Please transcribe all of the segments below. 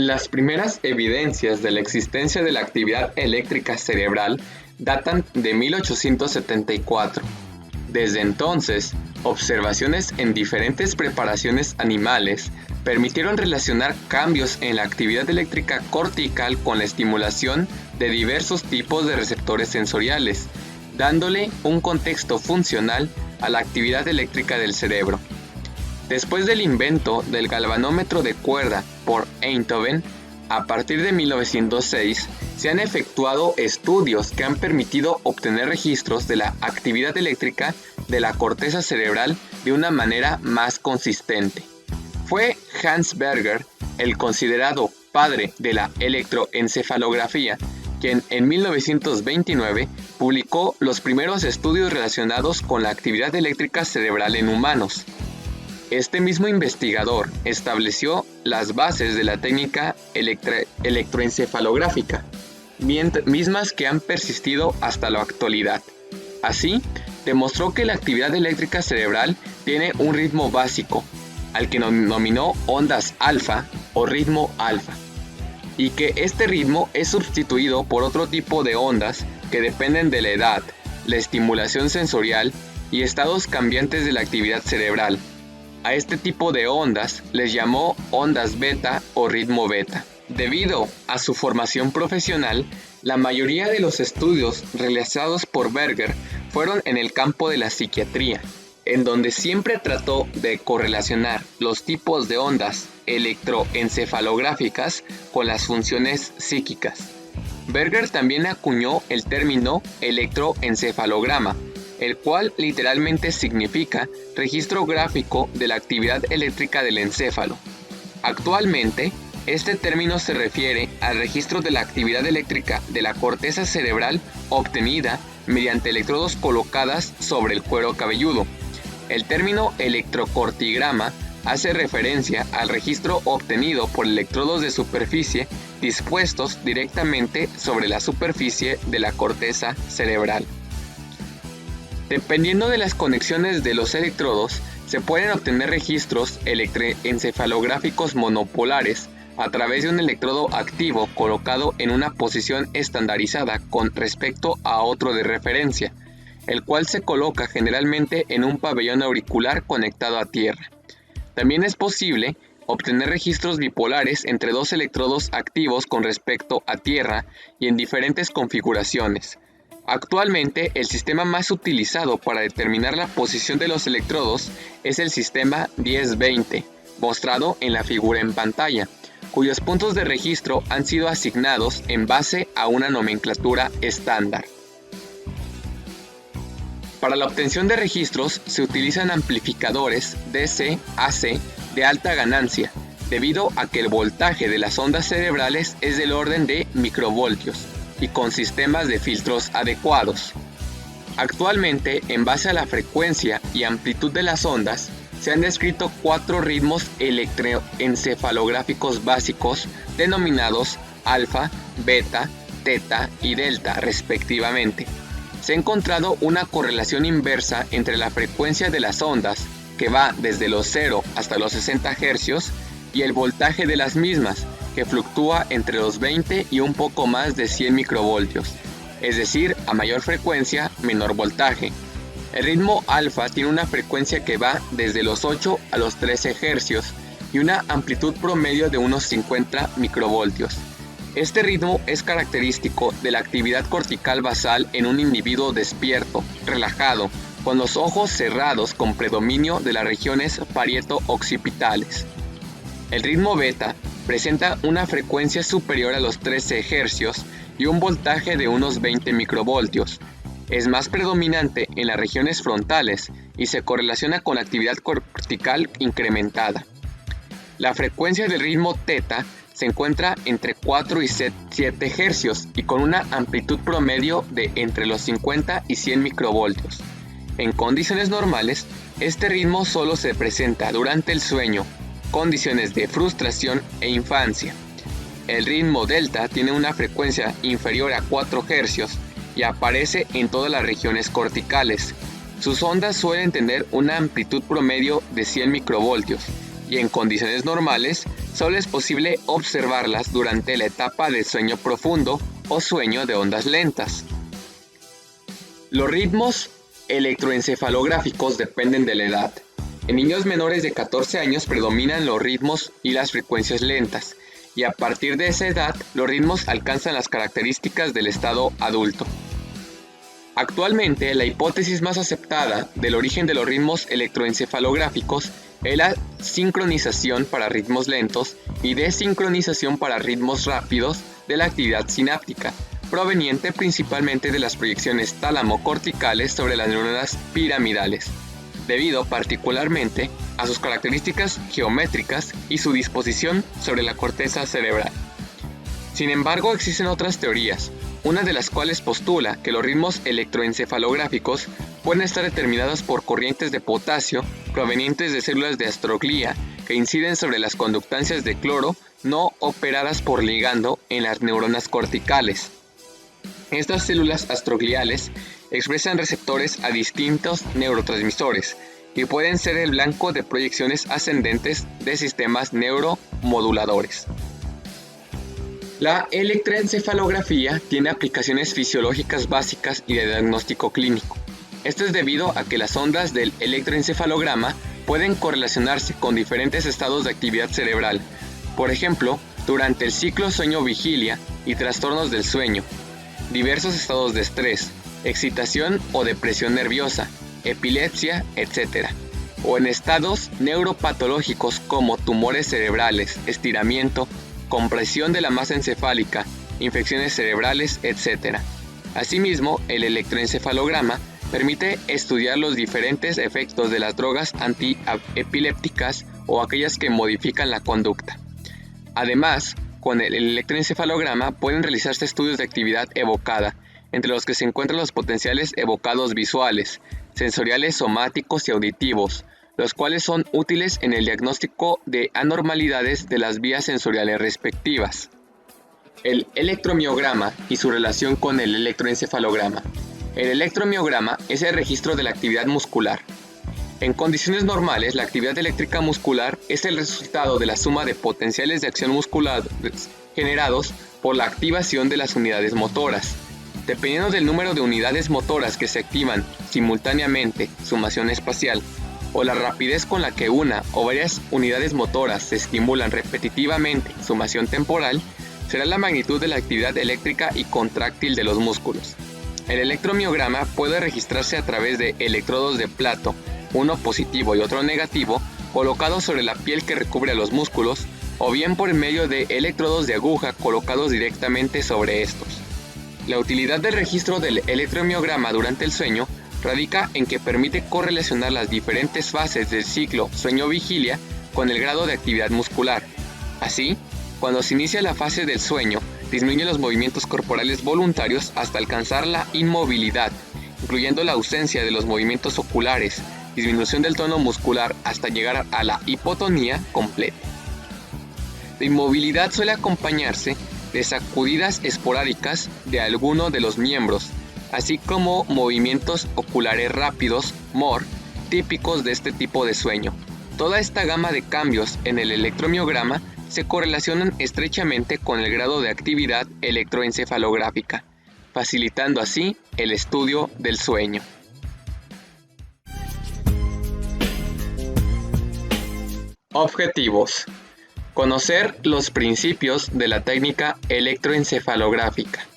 Las primeras evidencias de la existencia de la actividad eléctrica cerebral datan de 1874. Desde entonces, observaciones en diferentes preparaciones animales permitieron relacionar cambios en la actividad eléctrica cortical con la estimulación de diversos tipos de receptores sensoriales, dándole un contexto funcional a la actividad eléctrica del cerebro. Después del invento del galvanómetro de cuerda por Einthoven, a partir de 1906, se han efectuado estudios que han permitido obtener registros de la actividad eléctrica de la corteza cerebral de una manera más consistente. Fue Hans Berger, el considerado padre de la electroencefalografía, quien en 1929 publicó los primeros estudios relacionados con la actividad eléctrica cerebral en humanos. Este mismo investigador estableció las bases de la técnica electroencefalográfica, mismas que han persistido hasta la actualidad. Así, demostró que la actividad eléctrica cerebral tiene un ritmo básico, al que denominó ondas alfa o ritmo alfa, y que este ritmo es sustituido por otro tipo de ondas que dependen de la edad, la estimulación sensorial y estados cambiantes de la actividad cerebral. A este tipo de ondas les llamó ondas beta o ritmo beta. Debido a su formación profesional, la mayoría de los estudios realizados por Berger fueron en el campo de la psiquiatría, en donde siempre trató de correlacionar los tipos de ondas electroencefalográficas con las funciones psíquicas. Berger también acuñó el término electroencefalograma, el cual literalmente significa registro gráfico de la actividad eléctrica del encéfalo. Actualmente, este término se refiere al registro de la actividad eléctrica de la corteza cerebral obtenida mediante electrodos colocadas sobre el cuero cabelludo. El término electrocortigrama hace referencia al registro obtenido por electrodos de superficie dispuestos directamente sobre la superficie de la corteza cerebral. Dependiendo de las conexiones de los electrodos, se pueden obtener registros electroencefalográficos monopolares a través de un electrodo activo colocado en una posición estandarizada con respecto a otro de referencia, el cual se coloca generalmente en un pabellón auricular conectado a tierra. También es posible obtener registros bipolares entre dos electrodos activos con respecto a tierra y en diferentes configuraciones. Actualmente, el sistema más utilizado para determinar la posición de los electrodos es el sistema 10-20, mostrado en la figura en pantalla, cuyos puntos de registro han sido asignados en base a una nomenclatura estándar. Para la obtención de registros se utilizan amplificadores DC-AC de alta ganancia, debido a que el voltaje de las ondas cerebrales es del orden de microvoltios y con sistemas de filtros adecuados. Actualmente, en base a la frecuencia y amplitud de las ondas, se han descrito 4 ritmos electroencefalográficos básicos denominados alfa, beta, teta y delta respectivamente. Se ha encontrado una correlación inversa entre la frecuencia de las ondas, que va desde los 0 hasta los 60 Hz, y el voltaje de las mismas, que fluctúa entre los 20 y un poco más de 100 microvoltios, es decir, a mayor frecuencia, menor voltaje. El ritmo alfa tiene una frecuencia que va desde los 8 a los 13 Hz y una amplitud promedio de unos 50 microvoltios. Este ritmo es característico de la actividad cortical basal en un individuo despierto, relajado, con los ojos cerrados con predominio de las regiones parieto-occipitales. El ritmo beta presenta una frecuencia superior a los 13 Hz y un voltaje de unos 20 microvoltios. Es más predominante en las regiones frontales y se correlaciona con actividad cortical incrementada. La frecuencia del ritmo teta se encuentra entre 4 y 7 Hz y con una amplitud promedio de entre los 50 y 100 microvoltios. En condiciones normales, este ritmo solo se presenta durante el sueño, condiciones de frustración e infancia. El ritmo delta tiene una frecuencia inferior a 4 Hz y aparece en todas las regiones corticales. Sus ondas suelen tener una amplitud promedio de 100 microvoltios y en condiciones normales solo es posible observarlas durante la etapa de sueño profundo o sueño de ondas lentas. Los ritmos electroencefalográficos dependen de la edad. En niños menores de 14 años predominan los ritmos y las frecuencias lentas, y a partir de esa edad los ritmos alcanzan las características del estado adulto. Actualmente, la hipótesis más aceptada del origen de los ritmos electroencefalográficos es la sincronización para ritmos lentos y desincronización para ritmos rápidos de la actividad sináptica, proveniente principalmente de las proyecciones tálamo-corticales sobre las neuronas piramidales, debido particularmente a sus características geométricas y su disposición sobre la corteza cerebral. Sin embargo, existen otras teorías, una de las cuales postula que los ritmos electroencefalográficos pueden estar determinados por corrientes de potasio provenientes de células de astroglía que inciden sobre las conductancias de cloro no operadas por ligando en las neuronas corticales. Estas células astrogliales expresan receptores a distintos neurotransmisores y pueden ser el blanco de proyecciones ascendentes de sistemas neuromoduladores. La electroencefalografía tiene aplicaciones fisiológicas básicas y de diagnóstico clínico. Esto es debido a que las ondas del electroencefalograma pueden correlacionarse con diferentes estados de actividad cerebral, por ejemplo, durante el ciclo sueño-vigilia y trastornos del sueño, diversos estados de estrés, excitación o depresión nerviosa, epilepsia, etc., o en estados neuropatológicos como tumores cerebrales, estiramiento, compresión de la masa encefálica, infecciones cerebrales, etc. Asimismo, el electroencefalograma permite estudiar los diferentes efectos de las drogas antiepilépticas o aquellas que modifican la conducta. Además, con el electroencefalograma pueden realizarse estudios de actividad evocada, entre los que se encuentran los potenciales evocados visuales, sensoriales somáticos y auditivos, los cuales son útiles en el diagnóstico de anormalidades de las vías sensoriales respectivas. El electromiograma y su relación con el electroencefalograma. El electromiograma es el registro de la actividad muscular. En condiciones normales, la actividad eléctrica muscular es el resultado de la suma de potenciales de acción musculares generados por la activación de las unidades motoras. Dependiendo del número de unidades motoras que se activan simultáneamente, sumación espacial, o la rapidez con la que una o varias unidades motoras se estimulan repetitivamente, sumación temporal, será la magnitud de la actividad eléctrica y contráctil de los músculos. El electromiograma puede registrarse a través de electrodos de plato, uno positivo y otro negativo, colocados sobre la piel que recubre a los músculos, o bien por medio de electrodos de aguja colocados directamente sobre estos. La utilidad del registro del electromiograma durante el sueño radica en que permite correlacionar las diferentes fases del ciclo sueño-vigilia con el grado de actividad muscular. Así, cuando se inicia la fase del sueño, disminuyen los movimientos corporales voluntarios hasta alcanzar la inmovilidad, incluyendo la ausencia de los movimientos oculares, disminución del tono muscular hasta llegar a la hipotonía completa. La inmovilidad suele acompañarse de sacudidas esporádicas de alguno de los miembros, así como movimientos oculares rápidos, MOR, típicos de este tipo de sueño. Toda esta gama de cambios en el electromiograma se correlacionan estrechamente con el grado de actividad electroencefalográfica, facilitando así el estudio del sueño. Objetivos: conocer los principios de la técnica electroencefalográfica.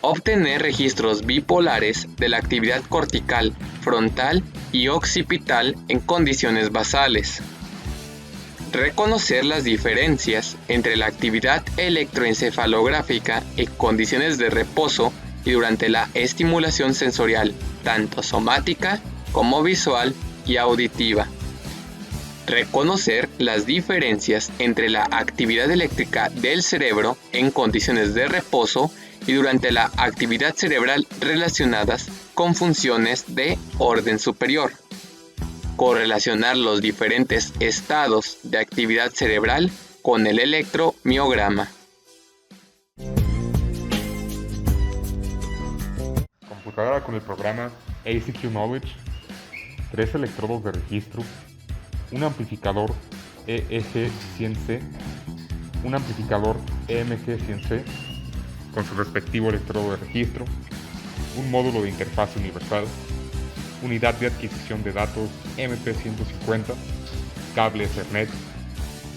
Obtener registros bipolares de la actividad cortical, frontal y occipital en condiciones basales. Reconocer las diferencias entre la actividad electroencefalográfica en condiciones de reposo y durante la estimulación sensorial, tanto somática como visual y auditiva. Reconocer las diferencias entre la actividad eléctrica del cerebro en condiciones de reposo y durante la actividad cerebral relacionadas con funciones de orden superior. Correlacionar los diferentes estados de actividad cerebral con el electromiograma. Computadora con el programa ACQ Knowledge, 3 electrodos de registro, un amplificador, EEG100C, un amplificador EMG100C con su respectivo electrodo de registro, un módulo de interfaz universal, unidad de adquisición de datos MP150, cable Ethernet,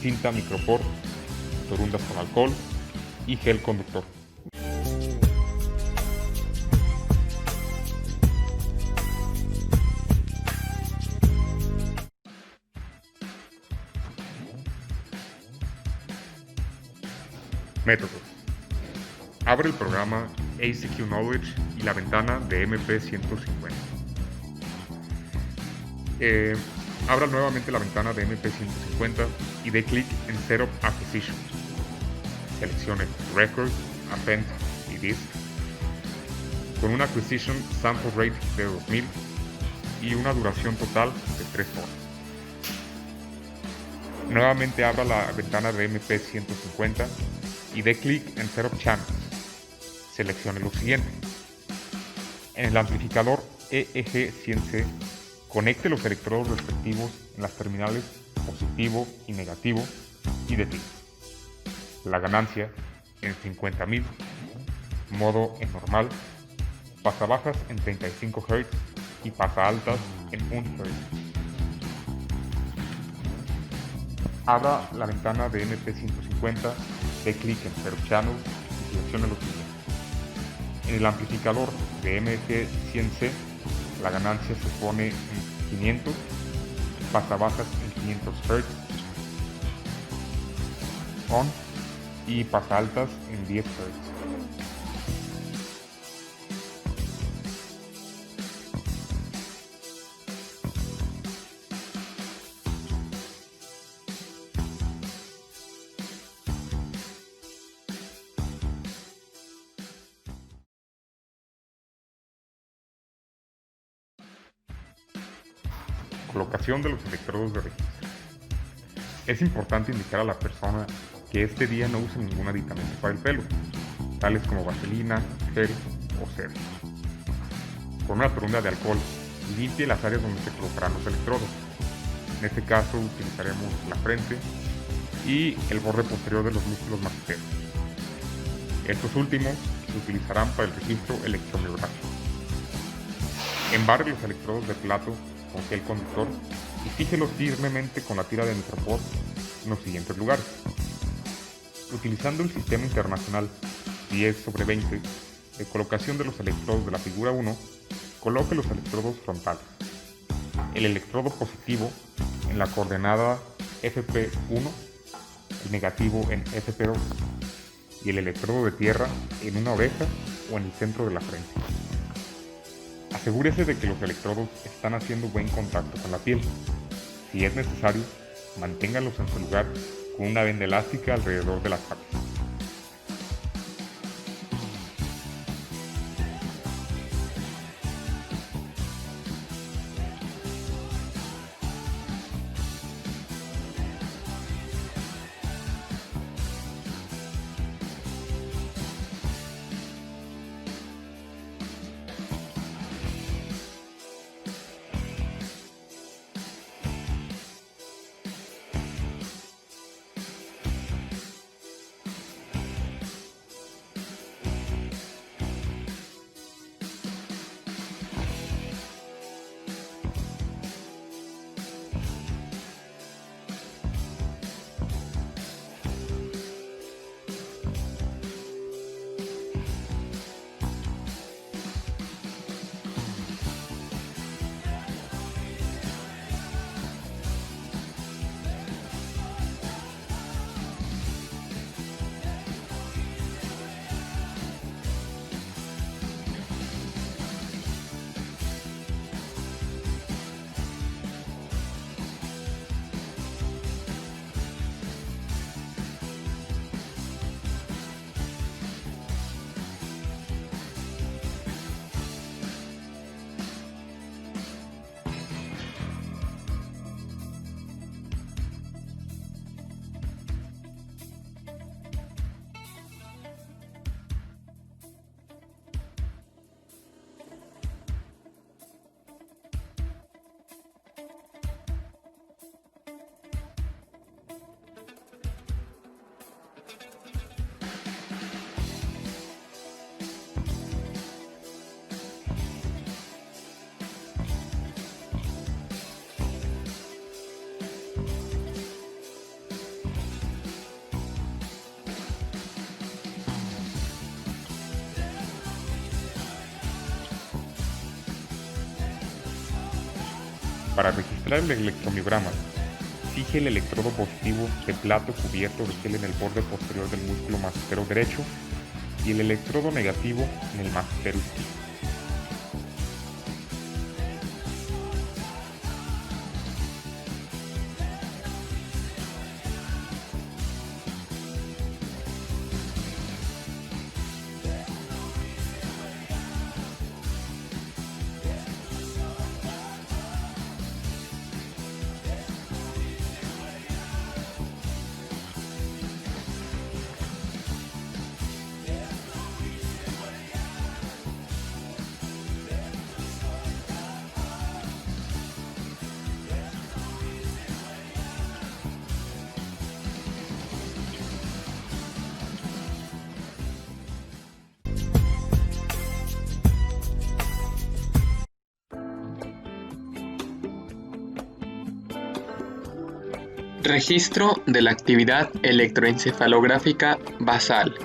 cinta microport, torundas con alcohol y gel conductor. Métodos. Abre el programa ACQ Knowledge y la ventana de MP150. Abra nuevamente la ventana de MP150 y dé clic en Setup Acquisition. Seleccione Record, Append y Disk con una Acquisition Sample Rate de 2000 y una duración total de 3 horas. Nuevamente abra la ventana de MP150 y dé clic en Setup Channels. Seleccione lo siguiente. En el amplificador EEG100C, conecte los electrodos respectivos en las terminales positivo y negativo y define la ganancia en 50.000, modo en normal, pasabajas en 35 Hz y pasaaltas en 1 Hz. Abra la ventana de MP150, dé clic en Setup Channel y seleccione lo siguiente. En el amplificador de MG100C, la ganancia se pone en 500, pasabajas en 500 Hz, on y pasaaltas en 10 Hz. Colocación de los electrodos de registro. Es importante indicar a la persona que este día no use ningún aditamento para el pelo, tales como vaselina, gel o cera. Con una torunda de alcohol, limpie las áreas donde se colocarán los electrodos. En este caso utilizaremos la frente y el borde posterior de los músculos maxilares. Estos últimos se utilizarán para el registro electromiográfico. Embarre los electrodos de plato con gel conductor y fíjelos firmemente con la tira de microport en los siguientes lugares. Utilizando el sistema internacional 10/20 de colocación de los electrodos de la figura 1, coloque los electrodos frontales. El electrodo positivo en la coordenada FP1, el negativo en FP2 y el electrodo de tierra en una oreja o en el centro de la frente. Asegúrese de que los electrodos están haciendo buen contacto con la piel. Si es necesario, manténgalos en su lugar con una venda elástica alrededor de la cabeza. Para registrar el electromiograma, fije el electrodo positivo de plato cubierto de gel en el borde posterior del músculo massetero derecho y el electrodo negativo en el massetero izquierdo. Registro de la actividad electroencefalográfica basal.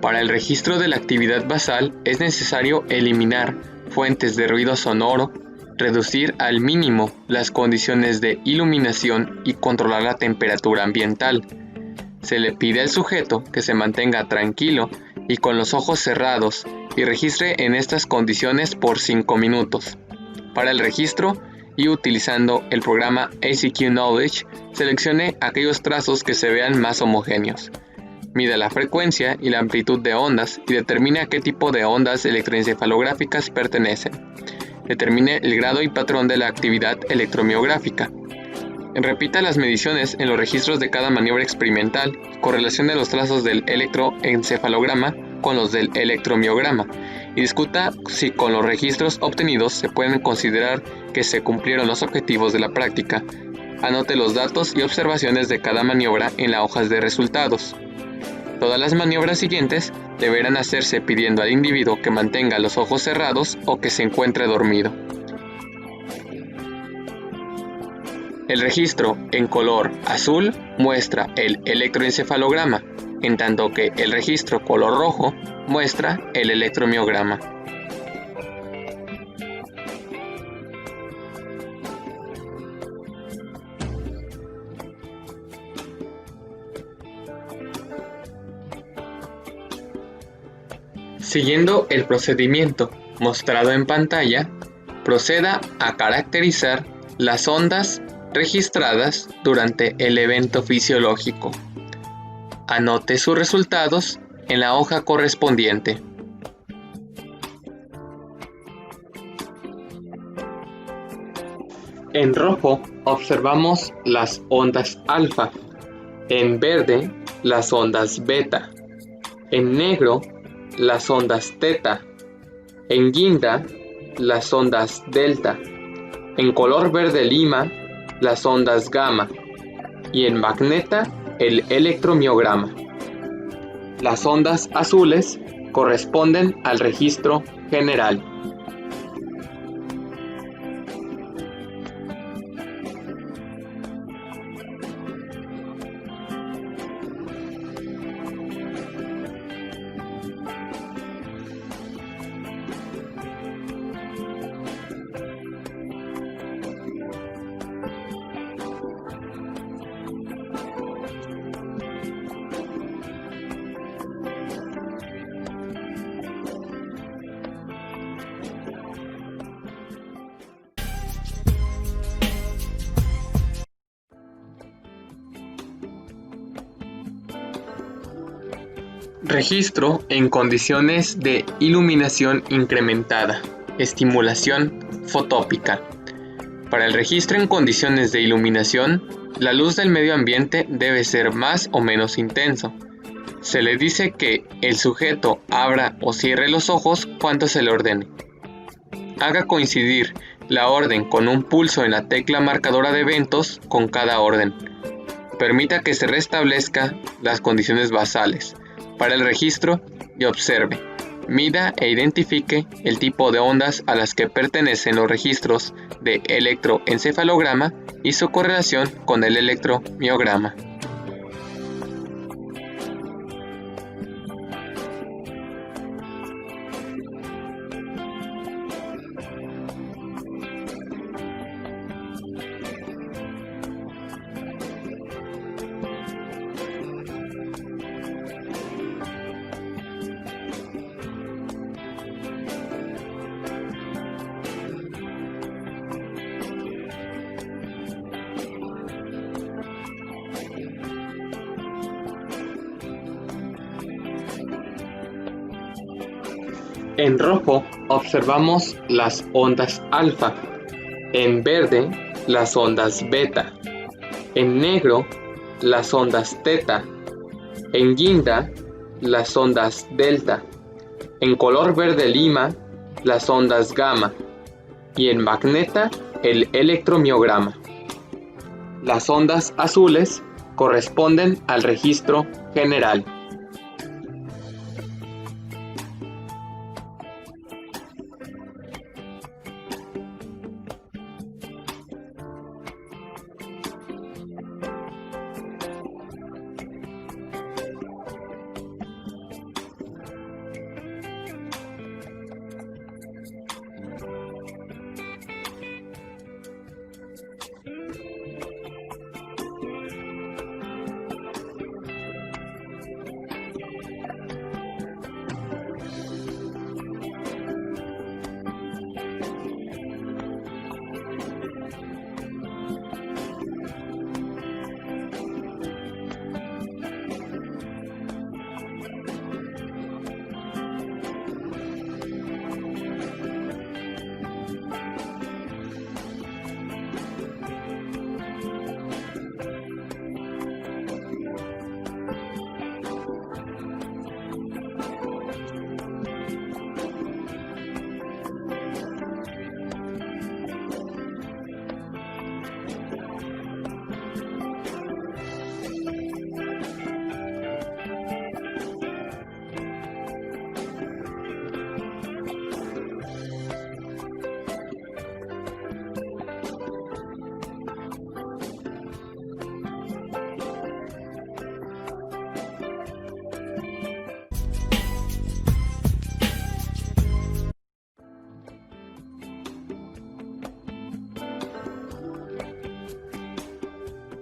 Para el registro de la actividad basal es necesario eliminar fuentes de ruido sonoro, reducir al mínimo las condiciones de iluminación y controlar la temperatura ambiental. Se le pide al sujeto que se mantenga tranquilo y con los ojos cerrados y registre en estas condiciones por 5 minutos. Para el registro, y utilizando el programa ACQ Knowledge, seleccione aquellos trazos que se vean más homogéneos. Mida la frecuencia y la amplitud de ondas y determine a qué tipo de ondas electroencefalográficas pertenecen. Determine el grado y patrón de la actividad electromiográfica. Repita las mediciones en los registros de cada maniobra experimental y correlacione los trazos del electroencefalograma con los del electromiograma y discuta si con los registros obtenidos se pueden considerar que se cumplieron los objetivos de la práctica. Anote los datos y observaciones de cada maniobra en las hojas de resultados. Todas las maniobras siguientes deberán hacerse pidiendo al individuo que mantenga los ojos cerrados o que se encuentre dormido. El registro en color azul muestra el electroencefalograma, en tanto que el registro color rojo muestra el electromiograma. Siguiendo el procedimiento mostrado en pantalla, proceda a caracterizar las ondas registradas durante el evento fisiológico. Anote sus resultados en la hoja correspondiente. En rojo observamos las ondas alfa, en verde las ondas beta, en negro las ondas teta, en guinda las ondas delta, en color verde lima las ondas gamma y en magneta el electromiograma. Las ondas azules corresponden al registro general. Registro en condiciones de iluminación incrementada, estimulación fotópica. Para el registro en condiciones de iluminación, la luz del medio ambiente debe ser más o menos intenso. Se le dice que el sujeto abra o cierre los ojos cuando se le ordene. Haga coincidir la orden con un pulso en la tecla marcadora de eventos con cada orden. Permita que se restablezca las condiciones basales para el registro y observe, mida e identifique el tipo de ondas a las que pertenecen los registros de electroencefalograma y su correlación con el electromiograma. En rojo observamos las ondas alfa, en verde las ondas beta, en negro las ondas teta, en guinda las ondas delta, en color verde lima las ondas gamma y en magneta el electromiograma. Las ondas azules corresponden al registro general.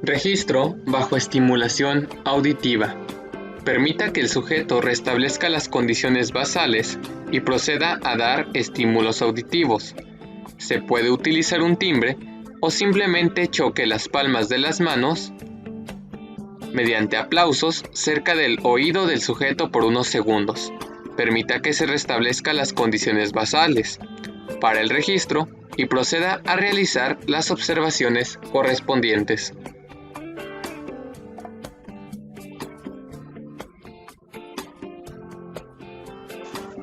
Registro bajo estimulación auditiva. Permita que el sujeto restablezca las condiciones basales y proceda a dar estímulos auditivos. Se puede utilizar un timbre o simplemente choque las palmas de las manos mediante aplausos cerca del oído del sujeto por unos segundos. Permita que se restablezca las condiciones basales para el registro y proceda a realizar las observaciones correspondientes.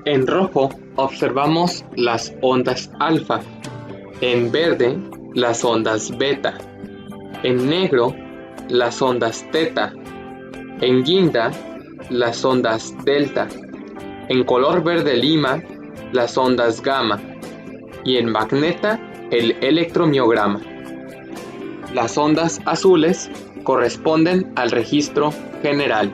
En rojo observamos las ondas alfa, en verde las ondas beta, en negro las ondas teta, en guinda las ondas delta, en color verde lima las ondas gamma y en magneta el electromiograma. Las ondas azules corresponden al registro general.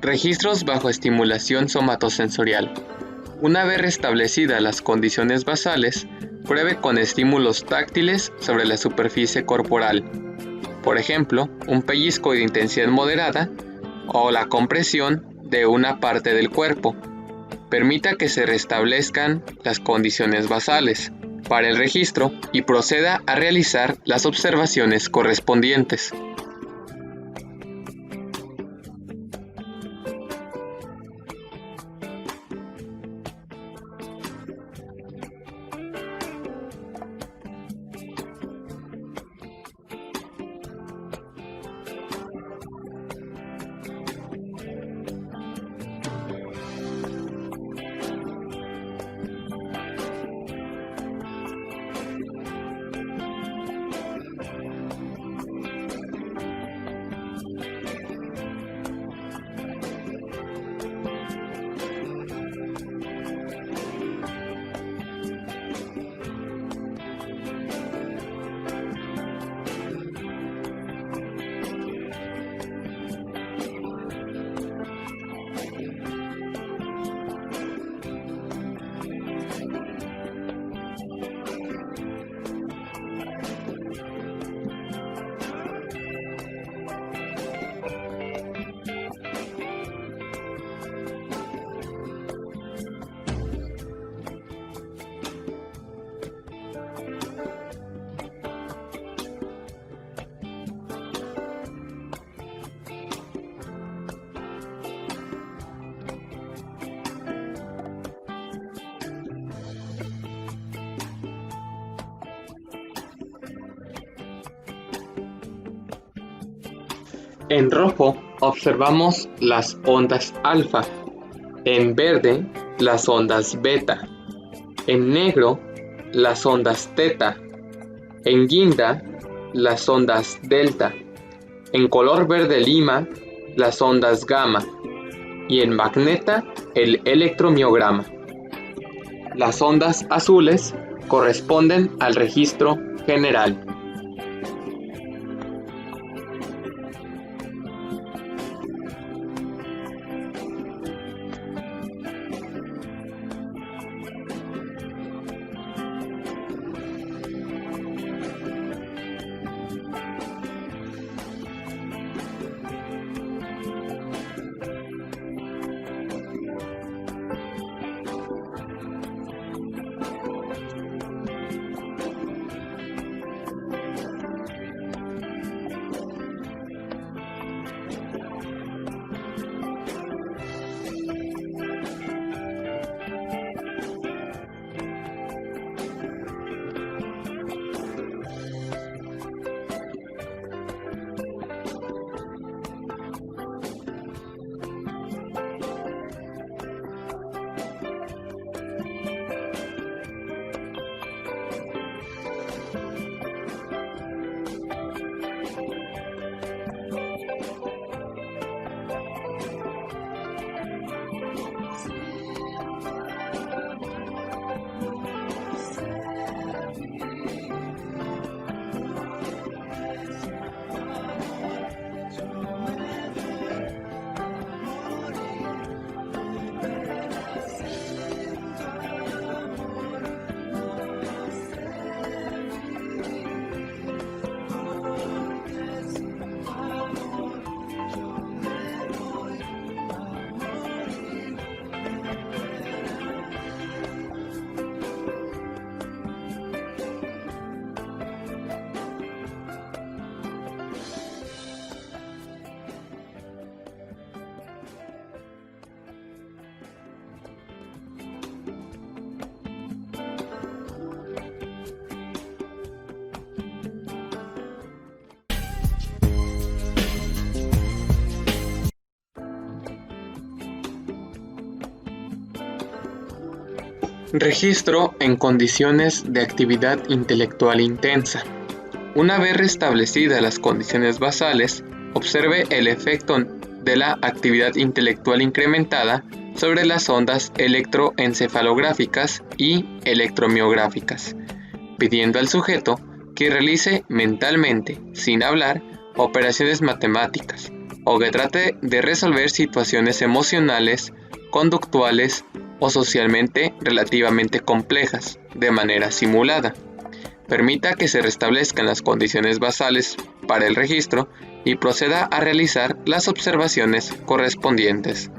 Registros bajo estimulación somatosensorial. Una vez restablecidas las condiciones basales, pruebe con estímulos táctiles sobre la superficie corporal. Por ejemplo, un pellizco de intensidad moderada o la compresión de una parte del cuerpo. Permita que se restablezcan las condiciones basales para el registro y proceda a realizar las observaciones correspondientes. En rojo observamos las ondas alfa, en verde las ondas beta, en negro las ondas teta, en guinda las ondas delta, en color verde lima las ondas gamma y en magneta el electromiograma. Las ondas azules corresponden al registro general. Registro en condiciones de actividad intelectual intensa. Una vez restablecidas las condiciones basales, observe el efecto de la actividad intelectual incrementada sobre las ondas electroencefalográficas y electromiográficas, pidiendo al sujeto que realice mentalmente, sin hablar, operaciones matemáticas, o que trate de resolver situaciones emocionales, conductuales o socialmente relativamente complejas, de manera simulada. Permita que se restablezcan las condiciones basales para el registro y proceda a realizar las observaciones correspondientes.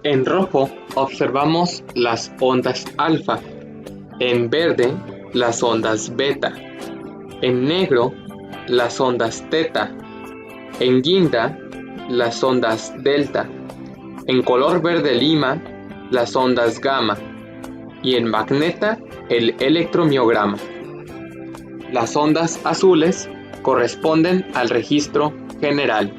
En rojo observamos las ondas alfa, en verde las ondas beta, en negro las ondas teta, en guinda las ondas delta, en color verde lima las ondas gamma y en magneta el electromiograma. Las ondas azules corresponden al registro general.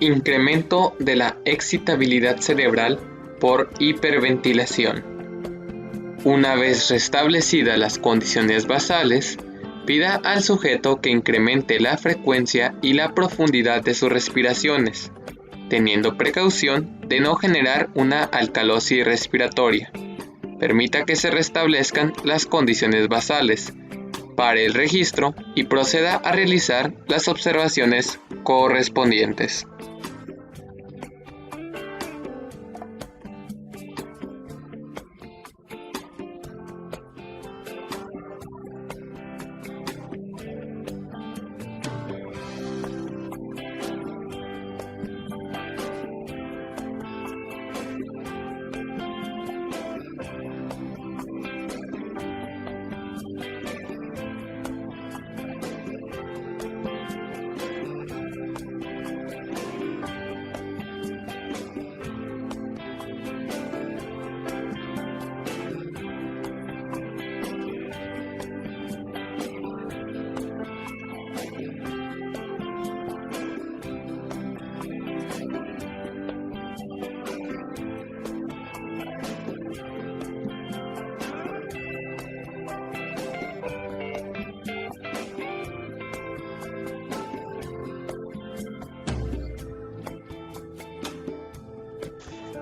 Incremento de la excitabilidad cerebral por hiperventilación. Una vez restablecidas las condiciones basales, pida al sujeto que incremente la frecuencia y la profundidad de sus respiraciones, teniendo precaución de no generar una alcalosis respiratoria. Permita que se restablezcan las condiciones basales, pare el registro y proceda a realizar las observaciones correspondientes.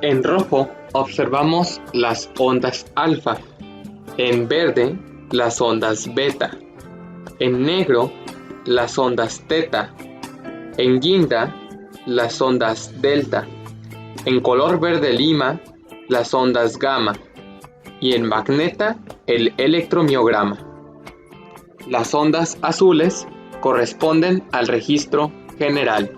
En rojo observamos las ondas alfa, en verde las ondas beta, en negro las ondas teta, en guinda las ondas delta, en color verde lima las ondas gamma y en magneta el electromiograma. Las ondas azules corresponden al registro general.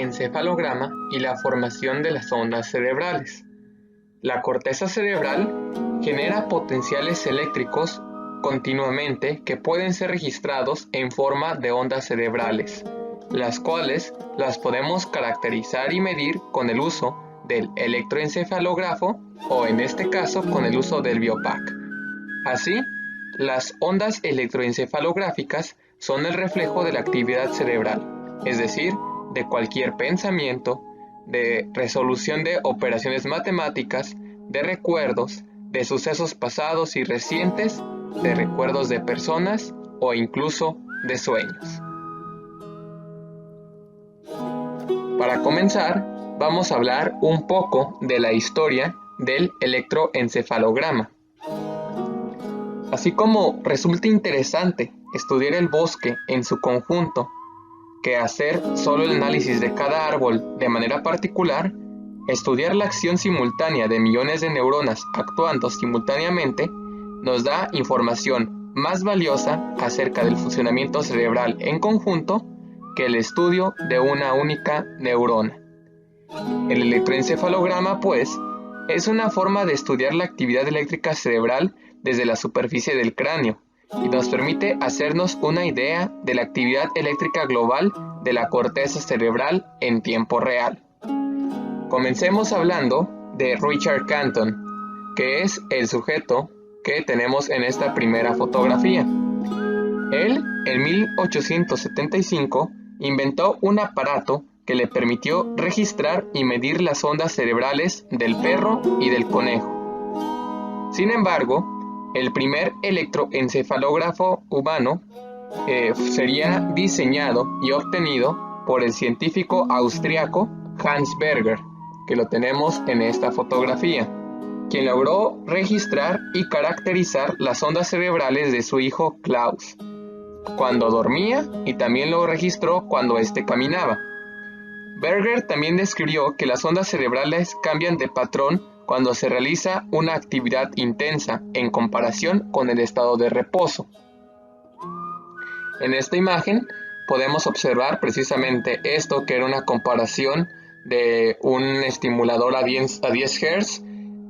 electroencefalograma y la formación de las ondas cerebrales. La corteza cerebral genera potenciales eléctricos continuamente que pueden ser registrados en forma de ondas cerebrales, las cuales las podemos caracterizar y medir con el uso del electroencefalógrafo o en este caso con el uso del Biopac. Así, las ondas electroencefalográficas son el reflejo de la actividad cerebral, es decir, de cualquier pensamiento, de resolución de operaciones matemáticas, de recuerdos, de sucesos pasados y recientes, de recuerdos de personas o incluso de sueños. Para comenzar, vamos a hablar un poco de la historia del electroencefalograma. Así como resulta interesante estudiar el bosque en su conjunto, que hacer solo el análisis de cada árbol de manera particular, estudiar la acción simultánea de millones de neuronas actuando simultáneamente nos da información más valiosa acerca del funcionamiento cerebral en conjunto que el estudio de una única neurona. El electroencefalograma, pues, es una forma de estudiar la actividad eléctrica cerebral desde la superficie del cráneo y nos permite hacernos una idea de la actividad eléctrica global de la corteza cerebral en tiempo real. Comencemos hablando de Richard Canton, que es el sujeto que tenemos en esta primera fotografía. Él, en 1875, inventó un aparato que le permitió registrar y medir las ondas cerebrales del perro y del conejo. Sin embargo, el primer electroencefalógrafo humano sería diseñado y obtenido por el científico austriaco Hans Berger, que lo tenemos en esta fotografía, quien logró registrar y caracterizar las ondas cerebrales de su hijo Klaus cuando dormía y también lo registró cuando éste caminaba. Berger también describió que las ondas cerebrales cambian de patrón cuando se realiza una actividad intensa en comparación con el estado de reposo. En esta imagen podemos observar precisamente esto, que era una comparación de un estimulador a 10 Hz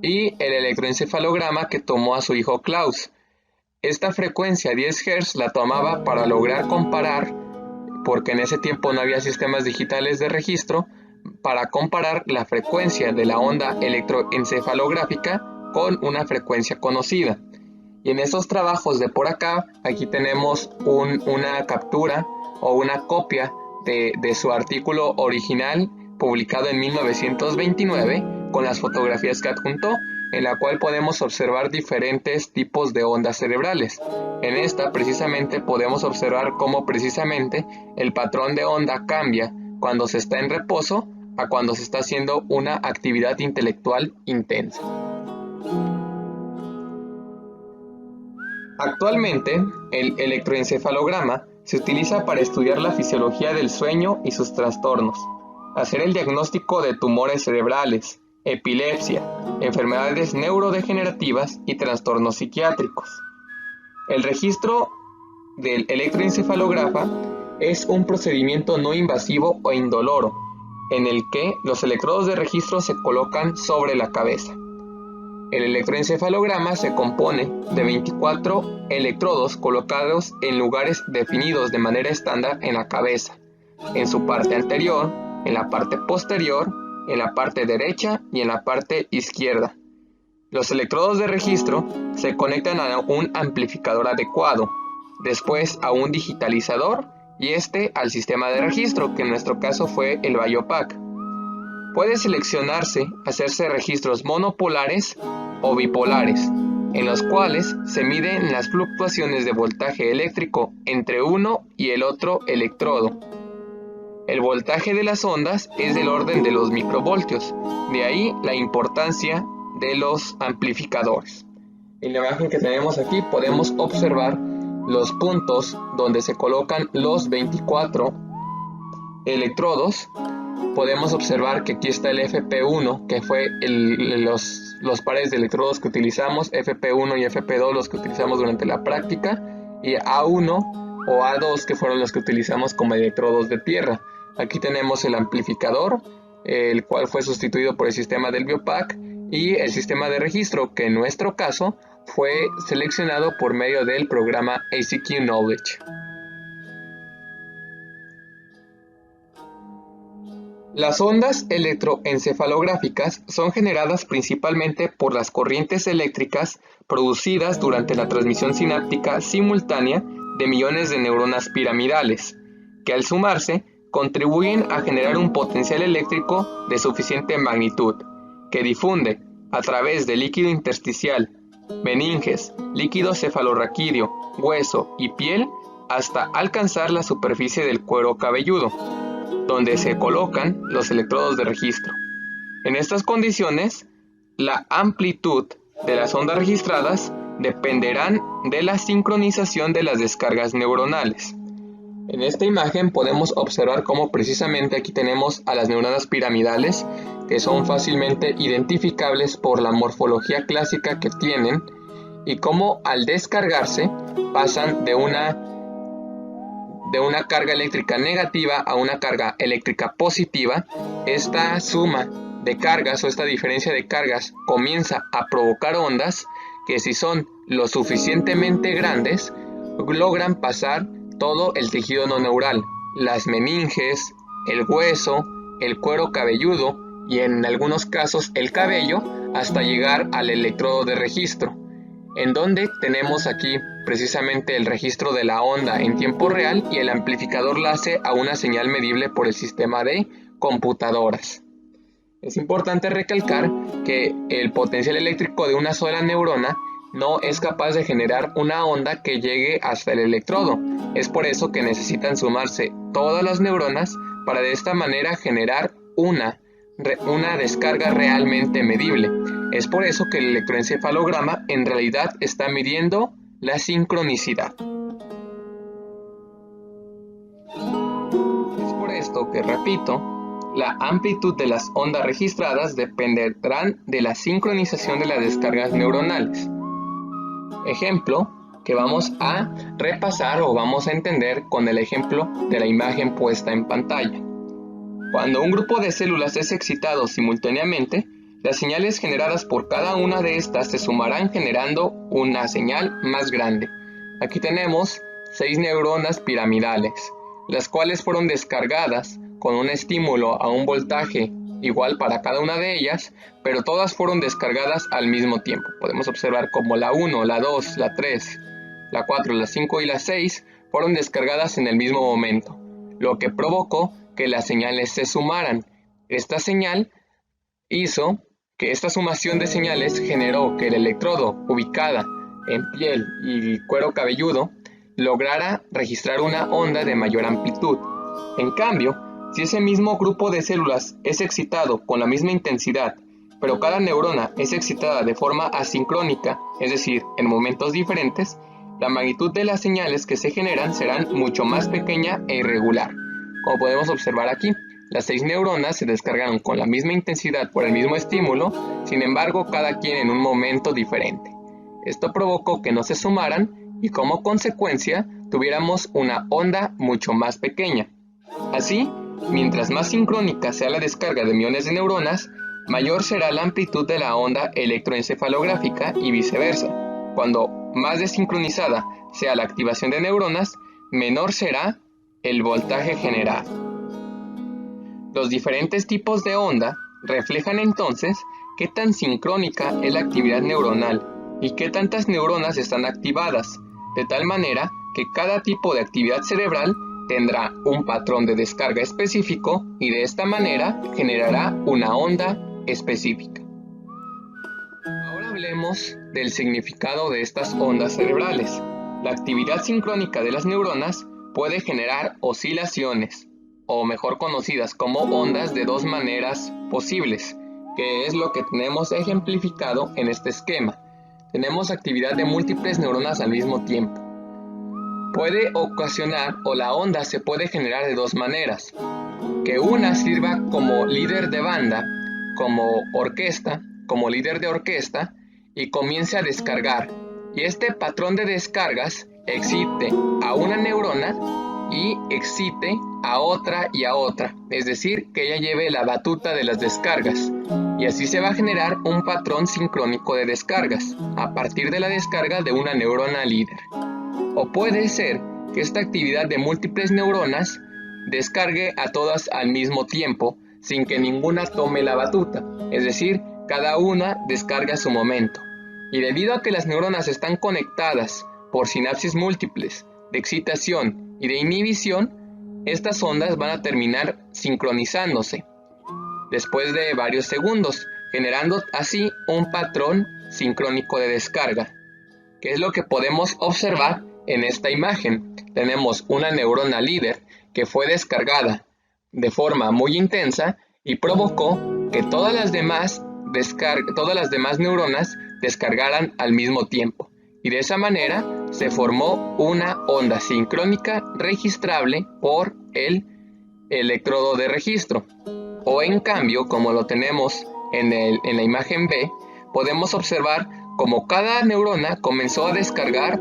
y el electroencefalograma que tomó a su hijo Klaus. Esta frecuencia 10 Hz la tomaba para lograr comparar, porque en ese tiempo no había sistemas digitales de registro, para comparar la frecuencia de la onda electroencefalográfica con una frecuencia conocida. Y en estos trabajos de por acá, aquí tenemos una captura o una copia de su artículo original publicado en 1929 con las fotografías que adjuntó, en la cual podemos observar diferentes tipos de ondas cerebrales. En esta precisamente podemos observar cómo precisamente el patrón de onda cambia cuando se está en reposo a cuando se está haciendo una actividad intelectual intensa. Actualmente, el electroencefalograma se utiliza para estudiar la fisiología del sueño y sus trastornos, hacer el diagnóstico de tumores cerebrales, epilepsia, enfermedades neurodegenerativas y trastornos psiquiátricos. El registro del electroencefalograma es un procedimiento no invasivo o indoloro, en el que los electrodos de registro se colocan sobre la cabeza. El electroencefalograma se compone de 24 electrodos colocados en lugares definidos de manera estándar en la cabeza, en su parte anterior, en la parte posterior, en la parte derecha y en la parte izquierda. Los electrodos de registro se conectan a un amplificador adecuado, después a un digitalizador y al sistema de registro, que en nuestro caso fue el Biopac. Puede seleccionarse hacerse registros monopolares o bipolares, en los cuales se miden las fluctuaciones de voltaje eléctrico entre uno y el otro electrodo. El voltaje de las ondas es del orden de los microvoltios, de ahí la importancia de los amplificadores. En la imagen que tenemos aquí podemos observar los puntos donde se colocan los 24 electrodos. Podemos observar que aquí está el FP1, que fue los pares de electrodos que utilizamos, FP1 y FP2 los que utilizamos durante la práctica, y A1 o A2 que fueron los que utilizamos como electrodos de tierra. Aquí tenemos el amplificador, el cual fue sustituido por el sistema del BioPAC, y el sistema de registro, que en nuestro caso fue seleccionado por medio del programa ACQ Knowledge. Las ondas electroencefalográficas son generadas principalmente por las corrientes eléctricas producidas durante la transmisión sináptica simultánea de millones de neuronas piramidales, que al sumarse contribuyen a generar un potencial eléctrico de suficiente magnitud, que difunde a través del líquido intersticial, meninges, líquido cefalorraquídeo, hueso y piel hasta alcanzar la superficie del cuero cabelludo, donde se colocan los electrodos de registro. En estas condiciones, la amplitud de las ondas registradas dependerán de la sincronización de las descargas neuronales. En esta imagen podemos observar cómo precisamente aquí tenemos a las neuronas piramidales, que son fácilmente identificables por la morfología clásica que tienen, y cómo al descargarse pasan de una carga eléctrica negativa a una carga eléctrica positiva. Esta suma de cargas o esta diferencia de cargas comienza a provocar ondas que, si son lo suficientemente grandes, logran pasar todo el tejido no neural, las meninges, el hueso, el cuero cabelludo y en algunos casos el cabello, hasta llegar al electrodo de registro, en donde tenemos aquí precisamente el registro de la onda en tiempo real, y el amplificador la hace a una señal medible por el sistema de computadoras. Es importante recalcar que el potencial eléctrico de una sola neurona no es capaz de generar una onda que llegue hasta el electrodo. Es por eso que necesitan sumarse todas las neuronas para de esta manera generar una descarga realmente medible. Es por eso que el electroencefalograma en realidad está midiendo la sincronicidad. Es por esto que, repito, la amplitud de las ondas registradas dependerán de la sincronización de las descargas neuronales. Ejemplo que vamos a repasar o vamos a entender con el ejemplo de la imagen puesta en pantalla. Cuando un grupo de células es excitado simultáneamente, las señales generadas por cada una de estas se sumarán generando una señal más grande. Aquí tenemos 6 neuronas piramidales, las cuales fueron descargadas con un estímulo a un voltaje igual para cada una de ellas, pero todas fueron descargadas al mismo tiempo. Podemos observar como la 1, la 2, la 3, la 4, la 5 y la 6 fueron descargadas en el mismo momento, lo que provocó que las señales se sumaran. Esta señal hizo que esta sumación de señales generó que el electrodo ubicada en piel y cuero cabelludo lograra registrar una onda de mayor amplitud. En cambio, si ese mismo grupo de células es excitado con la misma intensidad, pero cada neurona es excitada de forma asincrónica, es decir, en momentos diferentes, la magnitud de las señales que se generan serán mucho más pequeña e irregular. Como podemos observar aquí, las 6 neuronas se descargaron con la misma intensidad por el mismo estímulo, sin embargo cada quien en un momento diferente. Esto provocó que no se sumaran y, como consecuencia, tuviéramos una onda mucho más pequeña. Así, mientras más sincrónica sea la descarga de millones de neuronas, mayor será la amplitud de la onda electroencefalográfica y viceversa. Cuando más desincronizada sea la activación de neuronas, menor será el voltaje generado. Los diferentes tipos de onda reflejan entonces qué tan sincrónica es la actividad neuronal y qué tantas neuronas están activadas, de tal manera que cada tipo de actividad cerebral tendrá un patrón de descarga específico y de esta manera generará una onda específica. Ahora hablemos del significado de estas ondas cerebrales. La actividad sincrónica de las neuronas puede generar oscilaciones, o mejor conocidas como ondas, de dos maneras posibles, que es lo que tenemos ejemplificado en este esquema. Tenemos actividad de múltiples neuronas al mismo tiempo. Puede ocasionar, o la onda se puede generar de dos maneras: que una sirva como líder de banda, como líder de orquesta, y comience a descargar, y este patrón de descargas excite a una neurona y excite a otra y a otra, es decir, que ella lleve la batuta de las descargas, y así se va a generar un patrón sincrónico de descargas a partir de la descarga de una neurona líder. O puede ser que esta actividad de múltiples neuronas descargue a todas al mismo tiempo sin que ninguna tome la batuta, es decir, cada una descarga a su momento. Y debido a que las neuronas están conectadas por sinapsis múltiples de excitación y de inhibición, estas ondas van a terminar sincronizándose después de varios segundos, generando así un patrón sincrónico de descarga, que es lo que podemos observar en esta imagen. Tenemos una neurona líder que fue descargada de forma muy intensa y provocó que todas las demás neuronas descargaran al mismo tiempo, y de esa manera se formó una onda sincrónica registrable por el electrodo de registro. O en cambio, como lo tenemos en la imagen B, podemos observar como cada neurona comenzó a descargar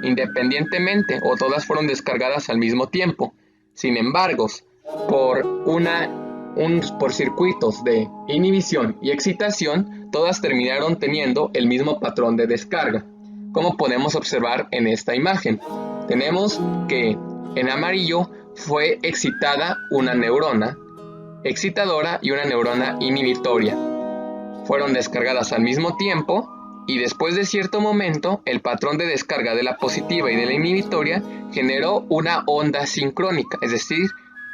independientemente, o todas fueron descargadas al mismo tiempo. Sin embargo, por circuitos de inhibición y excitación, todas terminaron teniendo el mismo patrón de descarga, como podemos observar en esta imagen. Tenemos que en amarillo fue excitada una neurona excitadora y una neurona inhibitoria. Fueron descargadas al mismo tiempo y después de cierto momento el patrón de descarga de la positiva y de la inhibitoria generó una onda sincrónica, es decir,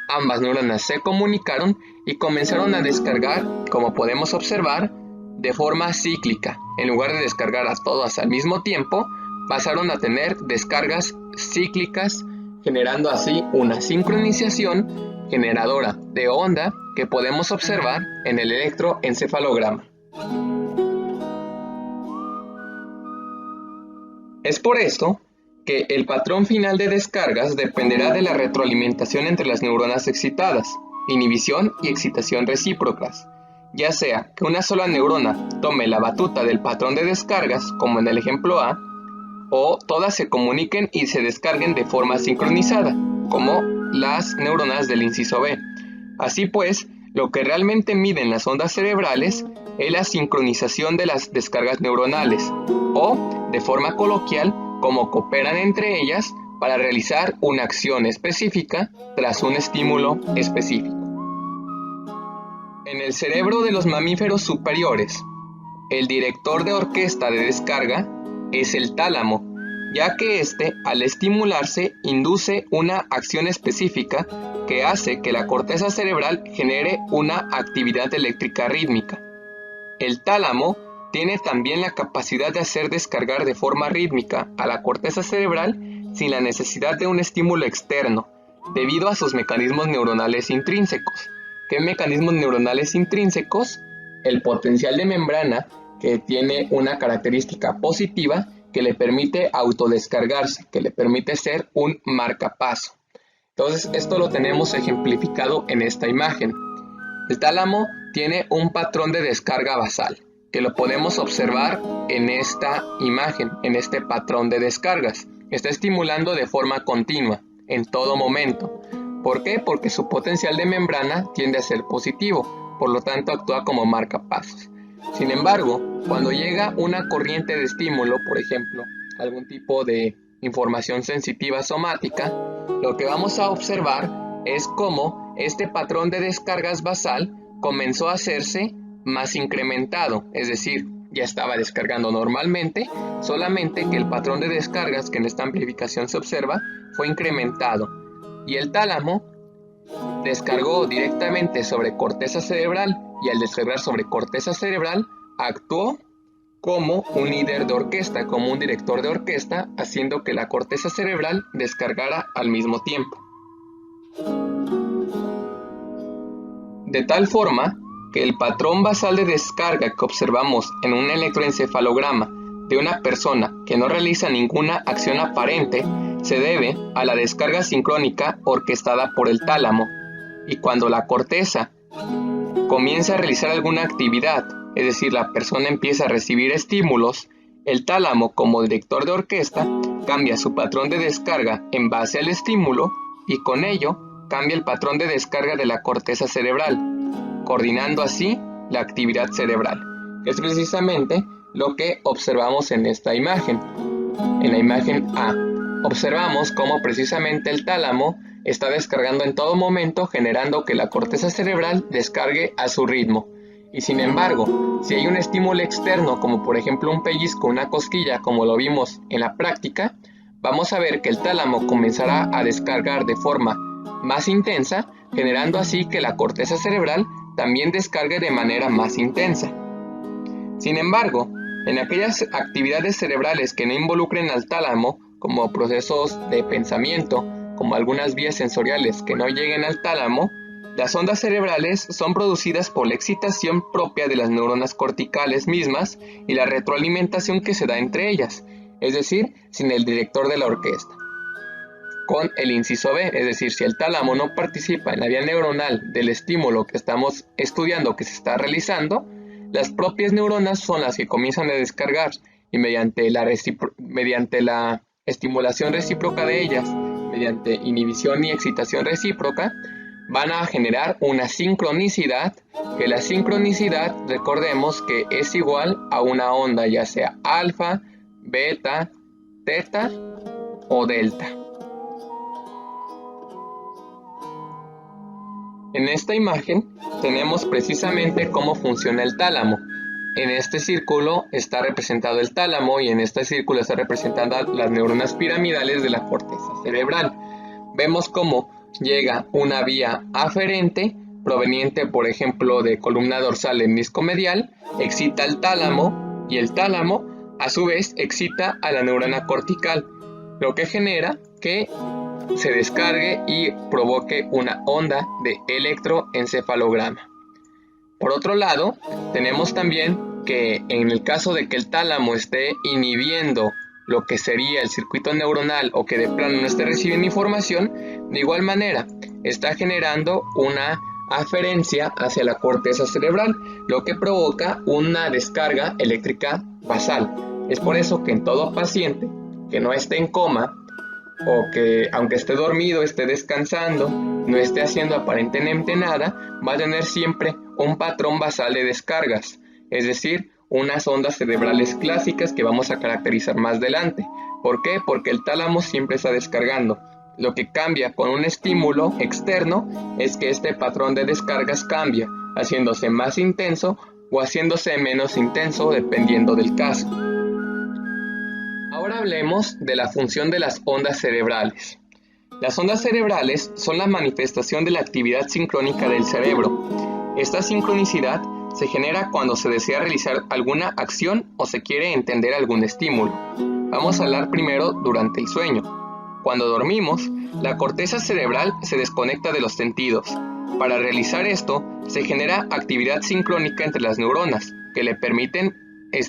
ambas neuronas se comunicaron y comenzaron a descargar, como podemos observar, de forma cíclica. En lugar de descargar a todas al mismo tiempo, pasaron a tener descargas cíclicas, generando así una sincronización generadora de onda que podemos observar en el electroencefalograma. Es por esto que el patrón final de descargas dependerá de la retroalimentación entre las neuronas excitadas, inhibición y excitación recíprocas, ya sea que una sola neurona tome la batuta del patrón de descargas, como en el ejemplo A, o todas se comuniquen y se descarguen de forma sincronizada, como las neuronas del inciso B. Así pues, lo que realmente miden las ondas cerebrales es la sincronización de las descargas neuronales, o, de forma coloquial, cómo cooperan entre ellas para realizar una acción específica tras un estímulo específico. En el cerebro de los mamíferos superiores, el director de orquesta de descarga es el tálamo, ya que éste, al estimularse, induce una acción específica que hace que la corteza cerebral genere una actividad eléctrica rítmica. El tálamo tiene también la capacidad de hacer descargar de forma rítmica a la corteza cerebral sin la necesidad de un estímulo externo, debido a sus mecanismos neuronales intrínsecos. ¿Qué mecanismos neuronales intrínsecos? El potencial de membrana, que tiene una característica positiva que le permite autodescargarse, que le permite ser un marcapaso. Entonces, esto lo tenemos ejemplificado en esta imagen. El tálamo tiene un patrón de descarga basal, que lo podemos observar en esta imagen, en este patrón de descargas. Está estimulando de forma continua, en todo momento. ¿Por qué? Porque su potencial de membrana tiende a ser positivo, por lo tanto actúa como marcapasos. Sin embargo, cuando llega una corriente de estímulo, por ejemplo, algún tipo de información sensitiva somática, lo que vamos a observar es cómo este patrón de descargas basal comenzó a hacerse más incrementado, es decir, ya estaba descargando normalmente, solamente que el patrón de descargas que en esta amplificación se observa fue incrementado, y el tálamo descargó directamente sobre corteza cerebral, y al descargar sobre corteza cerebral actuó como un líder de orquesta, como un director de orquesta, haciendo que la corteza cerebral descargara al mismo tiempo. De tal forma que el patrón basal de descarga que observamos en un electroencefalograma de una persona que no realiza ninguna acción aparente se debe a la descarga sincrónica orquestada por el tálamo, y cuando la corteza comienza a realizar alguna actividad, es decir, la persona empieza a recibir estímulos, el tálamo como director de orquesta cambia su patrón de descarga en base al estímulo y con ello cambia el patrón de descarga de la corteza cerebral, coordinando así la actividad cerebral. Es precisamente lo que observamos en esta imagen. En la imagen A, observamos cómo precisamente el tálamo está descargando en todo momento, generando que la corteza cerebral descargue a su ritmo. Y sin embargo, si hay un estímulo externo, como por ejemplo un pellizco, una cosquilla, como lo vimos en la práctica, vamos a ver que el tálamo comenzará a descargar de forma más intensa, generando así que la corteza cerebral también descargue de manera más intensa. Sin embargo, en aquellas actividades cerebrales que no involucren al tálamo, como procesos de pensamiento, como algunas vías sensoriales que no lleguen al tálamo, las ondas cerebrales son producidas por la excitación propia de las neuronas corticales mismas y la retroalimentación que se da entre ellas, es decir, sin el director de la orquesta. Con el inciso B, es decir, si el tálamo no participa en la vía neuronal del estímulo que estamos estudiando que se está realizando, las propias neuronas son las que comienzan a descargar y mediante la estimulación recíproca de ellas, mediante inhibición y excitación recíproca, van a generar una sincronicidad, que la sincronicidad, recordemos que es igual a una onda, ya sea alfa, beta, teta o delta. En esta imagen tenemos precisamente cómo funciona el tálamo. En este círculo está representado el tálamo y en este círculo está representada las neuronas piramidales de la corteza cerebral. Vemos cómo llega una vía aferente proveniente, por ejemplo, de columna dorsal hemisco medial, excita al tálamo y el tálamo a su vez excita a la neurona cortical, lo que genera que se descargue y provoque una onda de electroencefalograma. Por otro lado, tenemos también que en el caso de que el tálamo esté inhibiendo lo que sería el circuito neuronal o que de plano no esté recibiendo información, de igual manera está generando una aferencia hacia la corteza cerebral, lo que provoca una descarga eléctrica basal. Es por eso que en todo paciente que no esté en coma o que aunque esté dormido, esté descansando, no esté haciendo aparentemente nada, va a tener siempre un patrón basal de descargas, es decir, unas ondas cerebrales clásicas que vamos a caracterizar más adelante. ¿Por qué? Porque el tálamo siempre está descargando. Lo que cambia con un estímulo externo es que este patrón de descargas cambia, haciéndose más intenso o haciéndose menos intenso dependiendo del caso. Ahora hablemos de la función de las ondas cerebrales. Las ondas cerebrales son la manifestación de la actividad sincrónica del cerebro. Esta sincronicidad se genera cuando se desea realizar alguna acción o se quiere entender algún estímulo. Vamos a hablar primero durante el sueño. Cuando dormimos, la corteza cerebral se desconecta de los sentidos. Para realizar esto, se genera actividad sincrónica entre las neuronas, que le permiten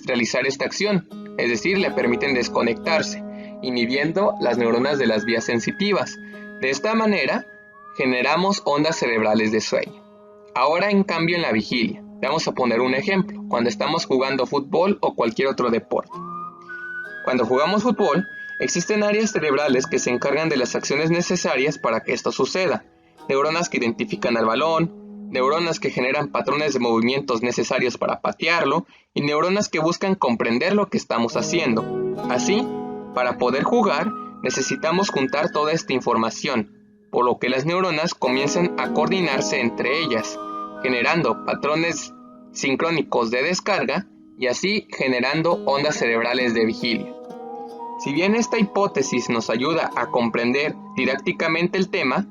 realizar esta acción, es decir, le permiten desconectarse, inhibiendo las neuronas de las vías sensitivas. De esta manera, generamos ondas cerebrales de sueño. Ahora, en cambio, en la vigilia. Vamos a poner un ejemplo, cuando estamos jugando fútbol o cualquier otro deporte. Cuando jugamos fútbol, existen áreas cerebrales que se encargan de las acciones necesarias para que esto suceda. Neuronas que identifican al balón, neuronas que generan patrones de movimientos necesarios para patearlo y neuronas que buscan comprender lo que estamos haciendo. Así, para poder jugar, necesitamos juntar toda esta información, por lo que las neuronas comienzan a coordinarse entre ellas, generando patrones sincrónicos de descarga y así generando ondas cerebrales de vigilia. Si bien esta hipótesis nos ayuda a comprender didácticamente el tema,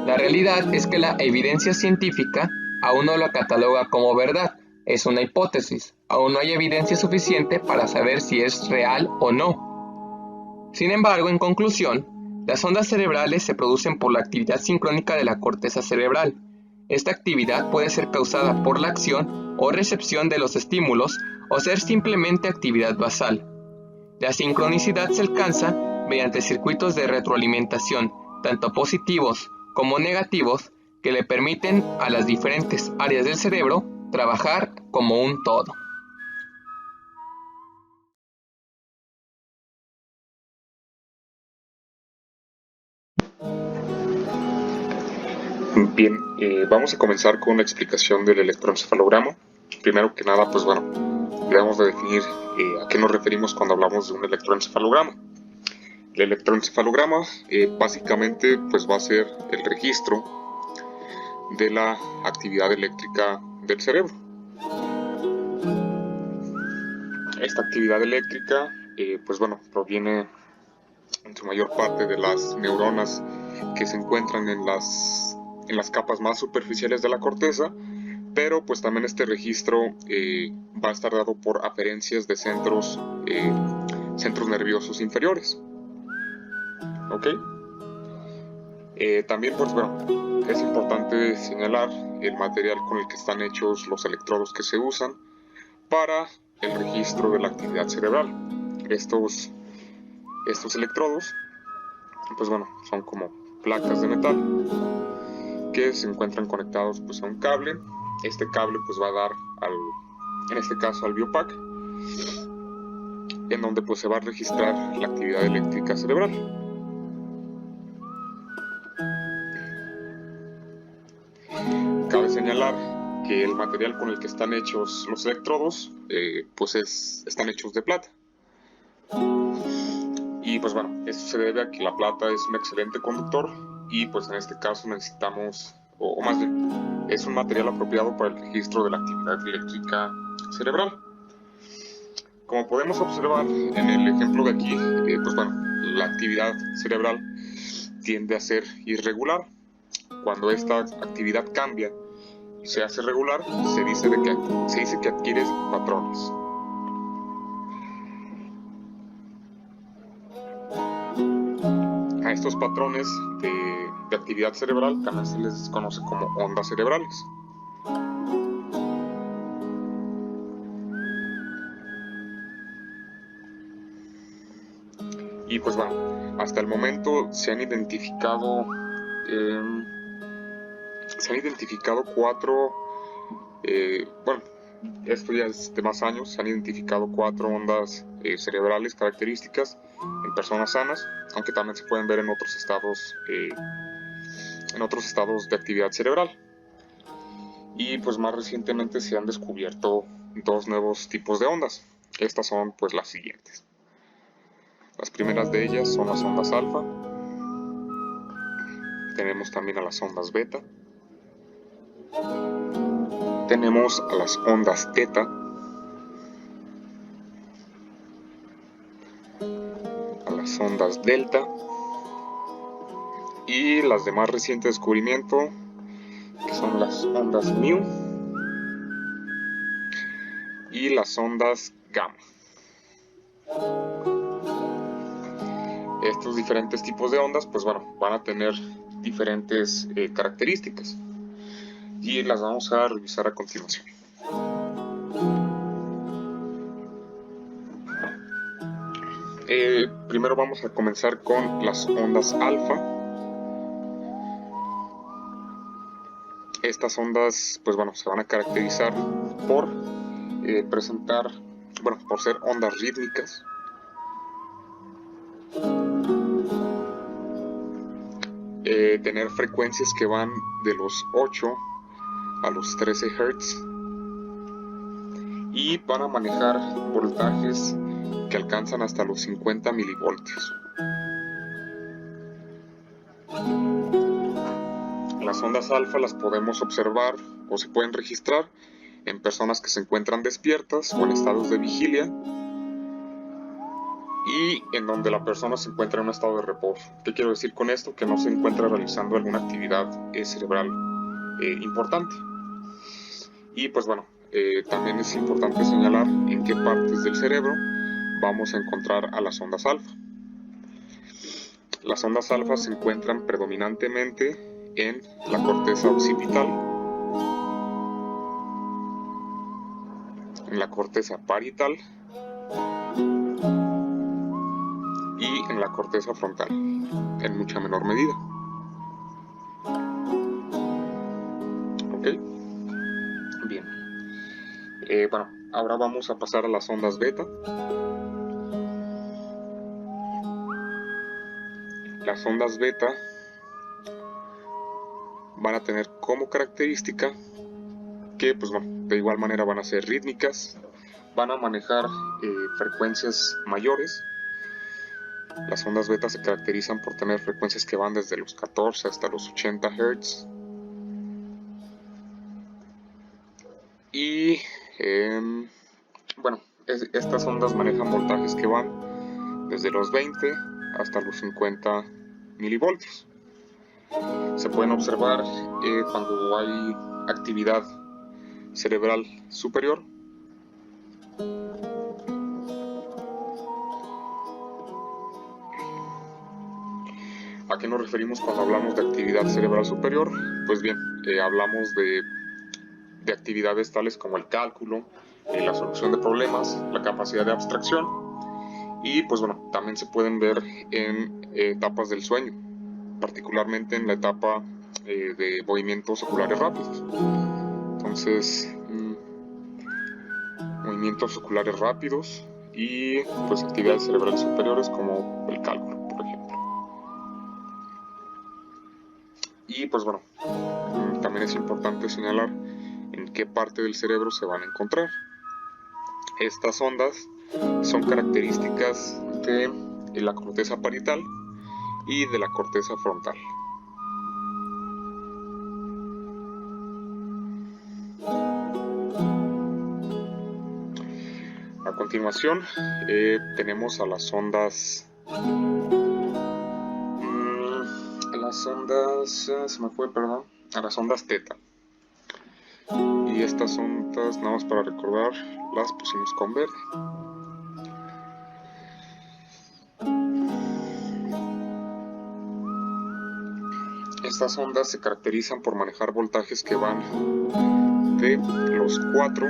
la realidad es que la evidencia científica aún no lo cataloga como verdad. Es una hipótesis, aún no hay evidencia suficiente para saber si es real o no. Sin embargo, en conclusión, las ondas cerebrales se producen por la actividad sincrónica de la corteza cerebral. Esta actividad puede ser causada por la acción o recepción de los estímulos o ser simplemente actividad basal. La sincronicidad se alcanza mediante circuitos de retroalimentación, tanto positivos como negativos, que le permiten a las diferentes áreas del cerebro trabajar como un todo. Bien, vamos a comenzar con la explicación del electroencefalograma. Primero que nada, pues bueno, debemos de definir a qué nos referimos cuando hablamos de un electroencefalograma. El electroencefalograma básicamente pues va a ser el registro de la actividad eléctrica del cerebro. Esta actividad eléctrica pues bueno, proviene en su mayor parte de las neuronas que se encuentran en las capas más superficiales de la corteza, pero pues también este registro va a estar dado por aferencias de centros nerviosos inferiores. ¿Ok? También pues bueno, es importante señalar el material con el que están hechos los electrodos que se usan para el registro de la actividad cerebral. Estos electrodos pues bueno, son como placas de metal que se encuentran conectados pues a un cable. Este cable pues va a dar en este caso al biopac, en donde pues se va a registrar la actividad eléctrica cerebral. Cabe señalar que el material con el que están hechos los electrodos pues están hechos de plata. Y pues bueno, esto se debe a que la plata es un excelente conductor y pues en este caso necesitamos, o más bien, es un material apropiado para el registro de la actividad eléctrica cerebral. Como podemos observar en el ejemplo de aquí, pues bueno, la actividad cerebral tiende a ser irregular. Cuando esta actividad cambia y se hace regular, se dice que adquieres patrones. A estos patrones de actividad cerebral también se les conoce como ondas cerebrales. Y pues bueno, hasta el momento se han identificado cuatro, bueno, esto ya es de más años, se han identificado 4 ondas cerebrales características en personas sanas, aunque también se pueden ver en otros estados de actividad cerebral. Y pues más recientemente se han descubierto 2 nuevos tipos de ondas. Estas son pues las siguientes. Las primeras de ellas son las ondas alfa. Tenemos también a las ondas beta. Tenemos a las ondas teta. A las ondas delta. Y las de más reciente descubrimiento, que son las ondas mu y las ondas gamma. Estos diferentes tipos de ondas pues bueno, van a tener diferentes características y las vamos a revisar a continuación. Primero vamos a comenzar con las ondas alfa. Estas ondas pues bueno, se van a caracterizar por por ser ondas rítmicas. Tener frecuencias que van de los 8 a los 13 Hz y van a manejar voltajes que alcanzan hasta los 50 milivoltios. Las ondas alfa las podemos observar o se pueden registrar en personas que se encuentran despiertas o en estados de vigilia y en donde la persona se encuentra en un estado de reposo. ¿Qué quiero decir con esto? Que no se encuentra realizando alguna actividad cerebral importante. Y pues bueno, también es importante señalar en qué partes del cerebro vamos a encontrar a las ondas alfa. Las ondas alfa se encuentran predominantemente en la corteza occipital, en la corteza parietal y en la corteza frontal, en mucha menor medida. ¿Ok? Bien. Bueno, ahora vamos a pasar a las ondas beta. Las ondas beta van a tener como característica que, pues bueno, de igual manera van a ser rítmicas, van a manejar frecuencias mayores. Las ondas beta se caracterizan por tener frecuencias que van desde los 14 hasta los 80 Hz. Y bueno, estas ondas manejan voltajes que van desde los 20 hasta los 50 milivoltios. Se pueden observar cuando hay actividad cerebral superior. ¿A qué nos referimos cuando hablamos de actividad cerebral superior? Pues bien, hablamos de actividades tales como el cálculo, la solución de problemas, la capacidad de abstracción, y pues bueno, también se pueden ver en etapas del sueño, particularmente en la etapa de movimientos oculares rápidos. Entonces, movimientos oculares rápidos y pues actividades cerebrales superiores como el cálculo, por ejemplo. Y pues bueno, también es importante señalar en qué parte del cerebro se van a encontrar. Estas ondas son características de la corteza parietal y de la corteza frontal. A continuación tenemos a las ondas a las ondas teta. Y estas ondas, nada más para recordar, las pusimos con verde. Estas ondas se caracterizan por manejar voltajes que van de los 4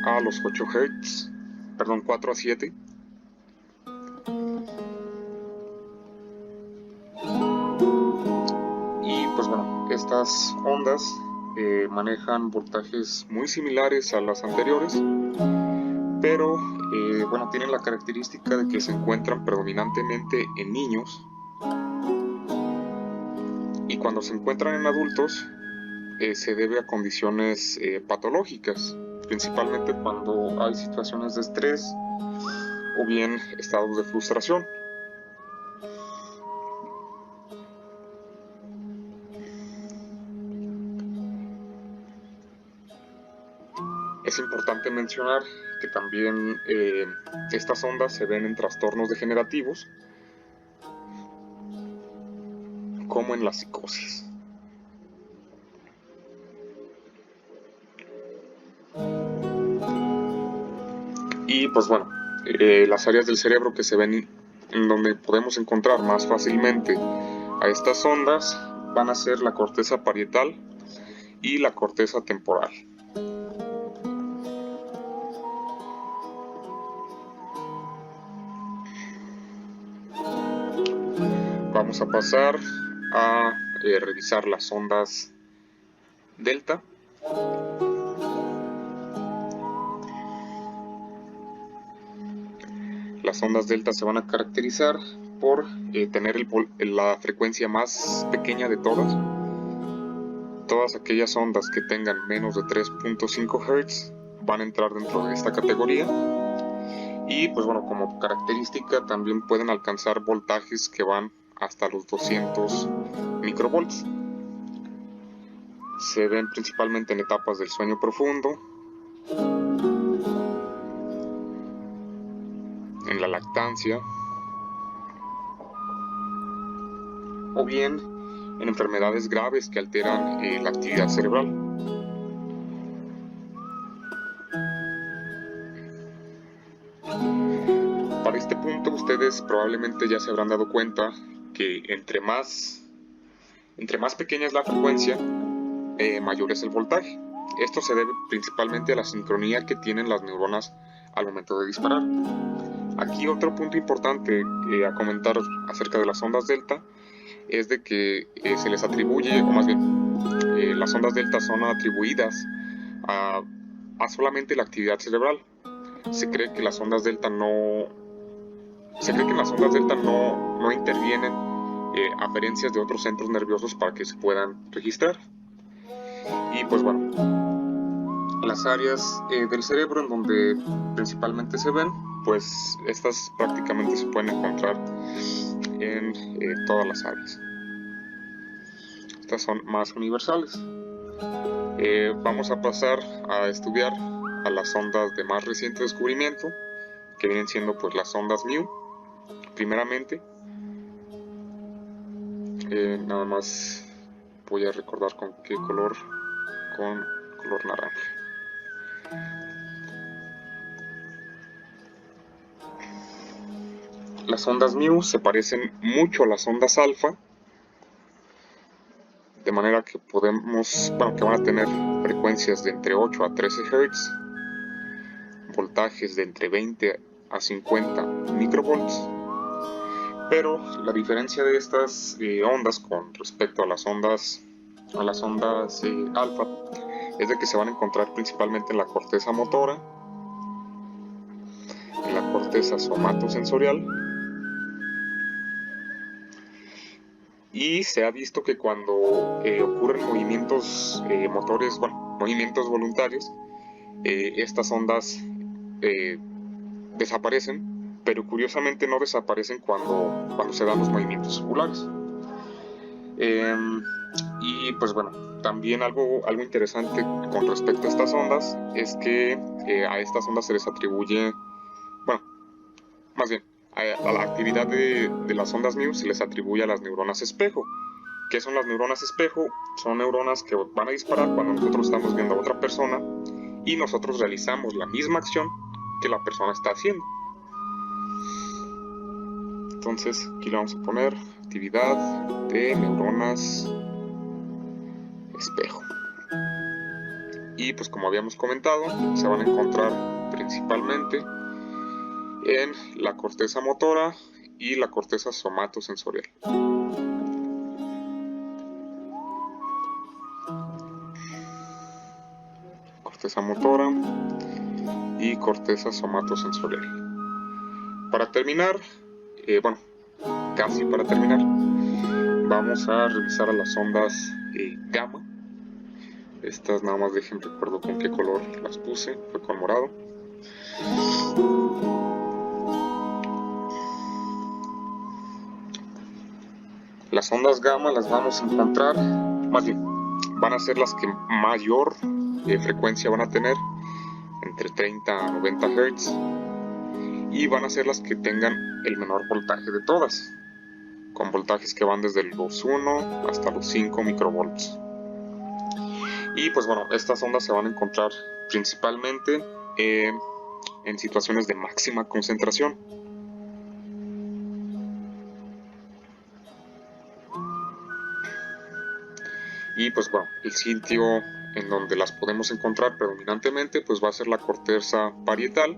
a los 8 Hz, perdón, 4 a 7. Y pues bueno, estas ondas manejan voltajes muy similares a las anteriores, pero bueno, tienen la característica de que se encuentran predominantemente en niños, y cuando se encuentran en adultos se debe a condiciones patológicas, principalmente cuando hay situaciones de estrés o bien estados de frustración. Es importante mencionar que también estas ondas se ven en trastornos degenerativos, como en la psicosis. Y pues bueno, las áreas del cerebro que se ven en donde podemos encontrar más fácilmente a estas ondas van a ser la corteza parietal y la corteza temporal. Vamos a pasar a revisar las ondas delta. Las ondas delta se van a caracterizar por tener la frecuencia más pequeña de todas. Todas aquellas ondas que tengan menos de 3.5 Hz van a entrar dentro de esta categoría. Y pues bueno, como característica también pueden alcanzar voltajes que van hasta los 200 microvolts. Se ven principalmente en etapas del sueño profundo, en la lactancia, o bien en enfermedades graves que alteran la actividad cerebral. Para este punto ustedes probablemente ya se habrán dado cuenta que entre más pequeña es la frecuencia, mayor es el voltaje. Esto se debe principalmente a la sincronía que tienen las neuronas al momento de disparar. Aquí otro punto importante a comentar acerca de las ondas delta es de que se les atribuye, o más bien, las ondas delta son atribuidas a solamente la actividad cerebral. Se cree que las ondas delta no intervienen aferencias de otros centros nerviosos para que se puedan registrar. Y pues bueno, las áreas del cerebro en donde principalmente se ven, pues estas prácticamente se pueden encontrar en todas las áreas. Estas son más universales. Vamos a pasar a estudiar a las ondas de más reciente descubrimiento, que vienen siendo pues las ondas Mu. Primeramente, nada más voy a recordar con qué color, con color naranja. Las ondas Mu se parecen mucho a las ondas alfa, de manera que que van a tener frecuencias de entre 8 a 13 Hz, voltajes de entre 20 a 50 microvolts, pero la diferencia de estas ondas con respecto a las ondas alfa es de que se van a encontrar principalmente en la corteza motora, en la corteza somatosensorial, y se ha visto que cuando ocurren movimientos motores, movimientos voluntarios, estas ondas desaparecen, pero curiosamente no desaparecen cuando se dan los movimientos oculares. Y pues bueno, también algo interesante con respecto a estas ondas es que a estas ondas se les atribuye, más bien, a la actividad de las ondas Mu se les atribuye a las neuronas espejo. ¿Qué son las neuronas espejo? Son neuronas que van a disparar cuando nosotros estamos viendo a otra persona y nosotros realizamos la misma acción que la persona está haciendo. Entonces aquí le vamos a poner actividad de neuronas espejo. Y pues como habíamos comentado, se van a encontrar principalmente en la corteza motora y la corteza somatosensorial. Corteza motora y corteza somatosensorial. Para terminar, casi para terminar, vamos a revisar a las ondas gamma. Estas nada más dejen recuerdo con qué color las puse, fue con morado. Las ondas gamma las vamos a encontrar, más bien, van a ser las que mayor frecuencia van a tener, entre 30 a 90 Hz, y van a ser las que tengan el menor voltaje de todas, con voltajes que van desde los 1 hasta los 5 microvolts. Y pues bueno, estas ondas se van a encontrar principalmente en situaciones de máxima concentración. Y pues bueno, el sitio en donde las podemos encontrar predominantemente pues va a ser la corteza parietal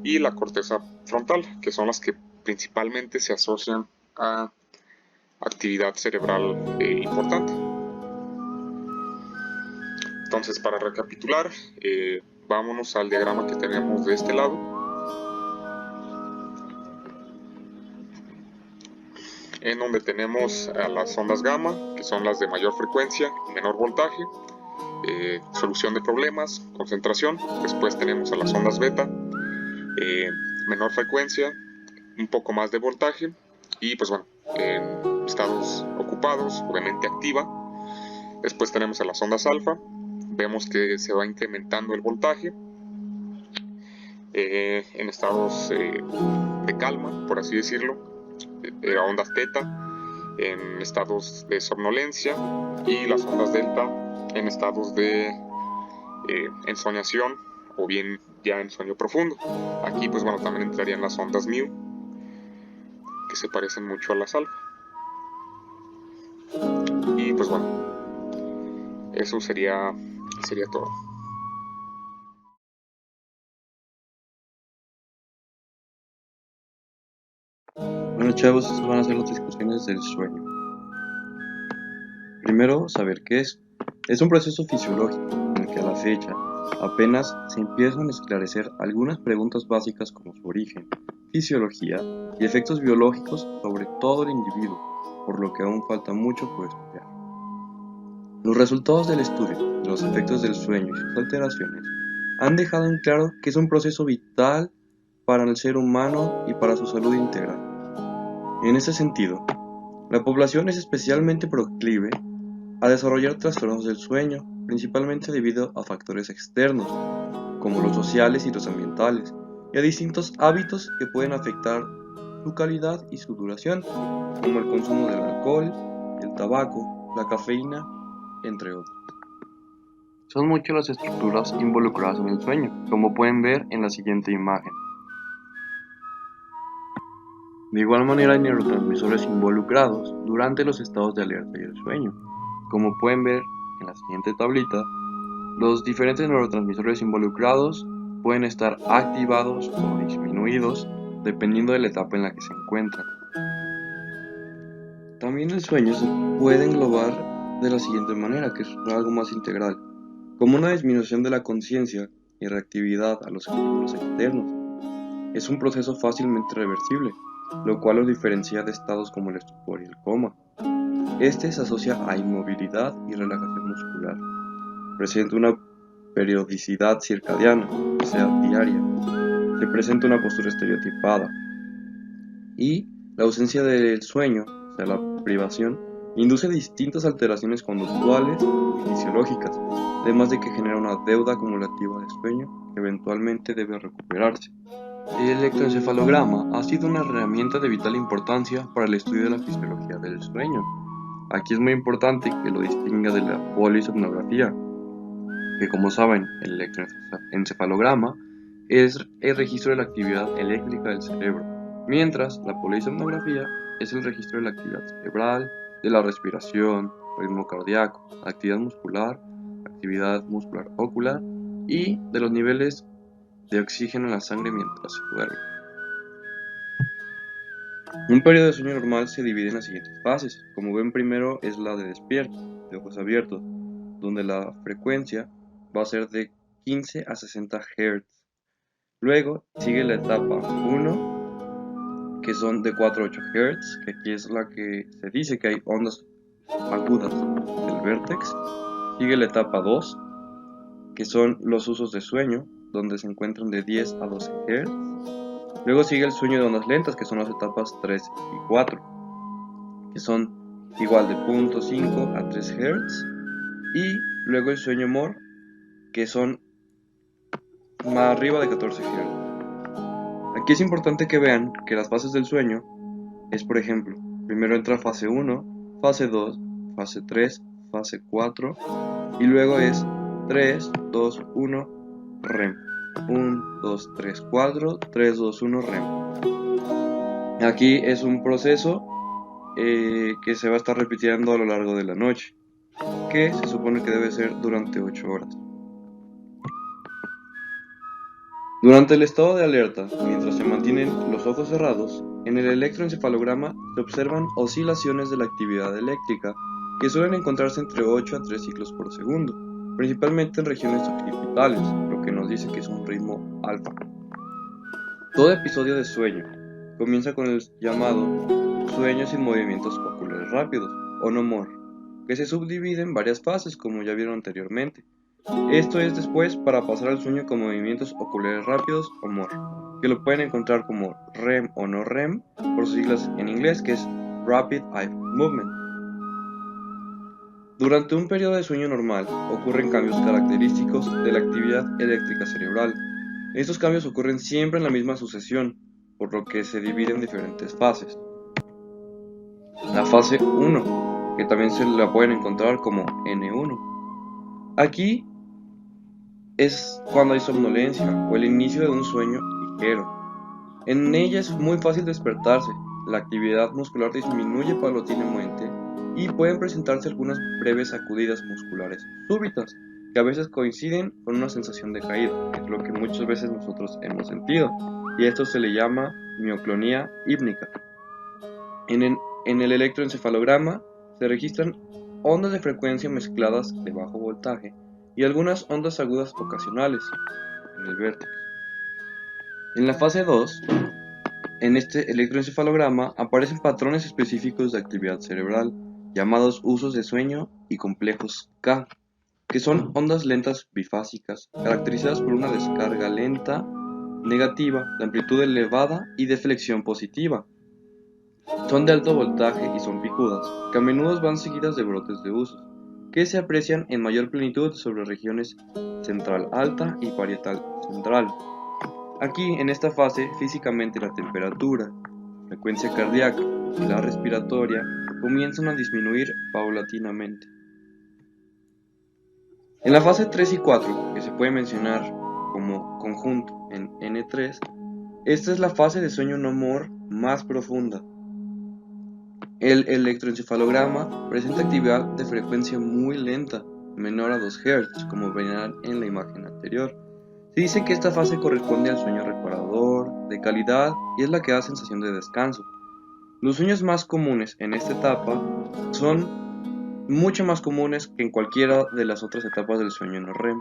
y la corteza frontal, que son las que principalmente se asocian a actividad cerebral importante. Entonces, para recapitular, vámonos al diagrama que tenemos de este lado. En donde tenemos a las ondas gamma, que son las de mayor frecuencia y menor voltaje, solución de problemas, concentración. Después tenemos a las ondas beta, menor frecuencia, un poco más de voltaje, y pues bueno, en estados ocupados, obviamente activa. Después tenemos a las ondas alfa, vemos que se va incrementando el voltaje, en estados de calma, por así decirlo, ondas teta en estados de somnolencia, y las ondas delta en estados de ensoñación o bien ya en sueño profundo. Aquí pues bueno, también entrarían las ondas Mu, que se parecen mucho a las alfa. Y pues bueno, eso sería todo. Bueno, chavos, estas van a ser las discusiones del sueño. Primero, saber qué es. Es un proceso fisiológico en el que a la fecha apenas se empiezan a esclarecer algunas preguntas básicas como su origen, fisiología y efectos biológicos sobre todo el individuo, por lo que aún falta mucho por estudiar. Los resultados del estudio de los efectos del sueño y sus alteraciones han dejado en claro que es un proceso vital para el ser humano y para su salud integral. En ese sentido, la población es especialmente proclive a desarrollar trastornos del sueño, principalmente debido a factores externos, como los sociales y los ambientales, y a distintos hábitos que pueden afectar su calidad y su duración, como el consumo del alcohol, el tabaco, la cafeína, entre otros. Son muchas las estructuras involucradas en el sueño, como pueden ver en la siguiente imagen. De igual manera hay neurotransmisores involucrados durante los estados de alerta y el sueño. Como pueden ver en la siguiente tablita, los diferentes neurotransmisores involucrados pueden estar activados o disminuidos dependiendo de la etapa en la que se encuentran. También el sueño se puede englobar de la siguiente manera, que es algo más integral, como una disminución de la conciencia y reactividad a los estímulos externos. Es un proceso fácilmente reversible, lo cual lo diferencia de estados como el estupor y el coma. Este se asocia a inmovilidad y relajación muscular. Presenta una periodicidad circadiana, o sea, diaria. Se presenta una postura estereotipada. Y la ausencia del sueño, o sea, la privación, induce distintas alteraciones conductuales y fisiológicas, además de que genera una deuda acumulativa de sueño que eventualmente debe recuperarse. El electroencefalograma ha sido una herramienta de vital importancia para el estudio de la fisiología del sueño. Aquí es muy importante que lo distinga de la polisomnografía, que como saben, el electroencefalograma es el registro de la actividad eléctrica del cerebro, mientras la polisomnografía es el registro de la actividad cerebral, de la respiración, ritmo cardíaco, actividad muscular ocular y de los niveles de oxígeno en la sangre mientras se duerme. Un periodo de sueño normal se divide en las siguientes fases. Como ven, primero es la de despierto, de ojos abiertos, donde la frecuencia va a ser de 15 a 60 Hz. Luego sigue la etapa 1, que son de 4 a 8 Hz, que aquí es la que se dice que hay ondas agudas del vértex. Sigue la etapa 2, que son los usos de sueño, donde se encuentran de 10 a 12 Hz. Luego sigue el sueño de ondas lentas, que son las etapas 3 y 4, que son igual de 0.5 a 3 Hz. Y luego el sueño MOR, que son más arriba de 14 Hz. Aquí es importante que vean que las fases del sueño es, por ejemplo, primero entra fase 1, fase 2, fase 3, fase 4 y luego es 3, 2, 1, REM. 1, 2, 3, 4, 3, 2, 1, REM. Aquí es un proceso que se va a estar repitiendo a lo largo de la noche, que se supone que debe ser durante 8 horas. Durante el estado de alerta, mientras se mantienen los ojos cerrados, en el electroencefalograma se observan oscilaciones de la actividad eléctrica que suelen encontrarse entre 8 a 3 ciclos por segundo, principalmente en regiones occipitales, lo que nos dice que es un ritmo alfa. Todo episodio de sueño comienza con el llamado sueño sin movimientos oculares rápidos, o NOMOR, que se subdivide en varias fases como ya vieron anteriormente. Esto es después para pasar al sueño con movimientos oculares rápidos o MOR, que lo pueden encontrar como REM o no REM, por sus siglas en inglés, que es Rapid Eye Movement. Durante un periodo de sueño normal ocurren cambios característicos de la actividad eléctrica cerebral. Estos cambios ocurren siempre en la misma sucesión, por lo que se dividen en diferentes fases. La fase 1, que también se la pueden encontrar como N1. Aquí es cuando hay somnolencia o el inicio de un sueño ligero. En ella es muy fácil despertarse, la actividad muscular disminuye paulatinamente y pueden presentarse algunas breves sacudidas musculares súbitas que a veces coinciden con una sensación de caída, que es lo que muchas veces nosotros hemos sentido, y esto se le llama mioclonía hípnica. En el electroencefalograma se registran ondas de frecuencia mezcladas de bajo voltaje y algunas ondas agudas ocasionales en el vértex. En la fase 2, en este electroencefalograma aparecen patrones específicos de actividad cerebral, llamados usos de sueño y complejos K, que son ondas lentas bifásicas, caracterizadas por una descarga lenta negativa, de amplitud elevada y de flexión positiva. Son de alto voltaje y son picudas, que a menudo van seguidas de brotes de usos, que se aprecian en mayor plenitud sobre regiones central alta y parietal central. Aquí, en esta fase, físicamente la temperatura, frecuencia cardíaca y la respiratoria comienzan a disminuir paulatinamente. En la fase 3 y 4, que se puede mencionar como conjunto en N3, esta es la fase de sueño no more más profunda. El electroencefalograma presenta actividad de frecuencia muy lenta, menor a 2 Hz, como verán en la imagen anterior. Se dice que esta fase corresponde al sueño reparador, de calidad, y es la que da sensación de descanso. Los sueños más comunes en esta etapa son mucho más comunes que en cualquiera de las otras etapas del sueño no REM.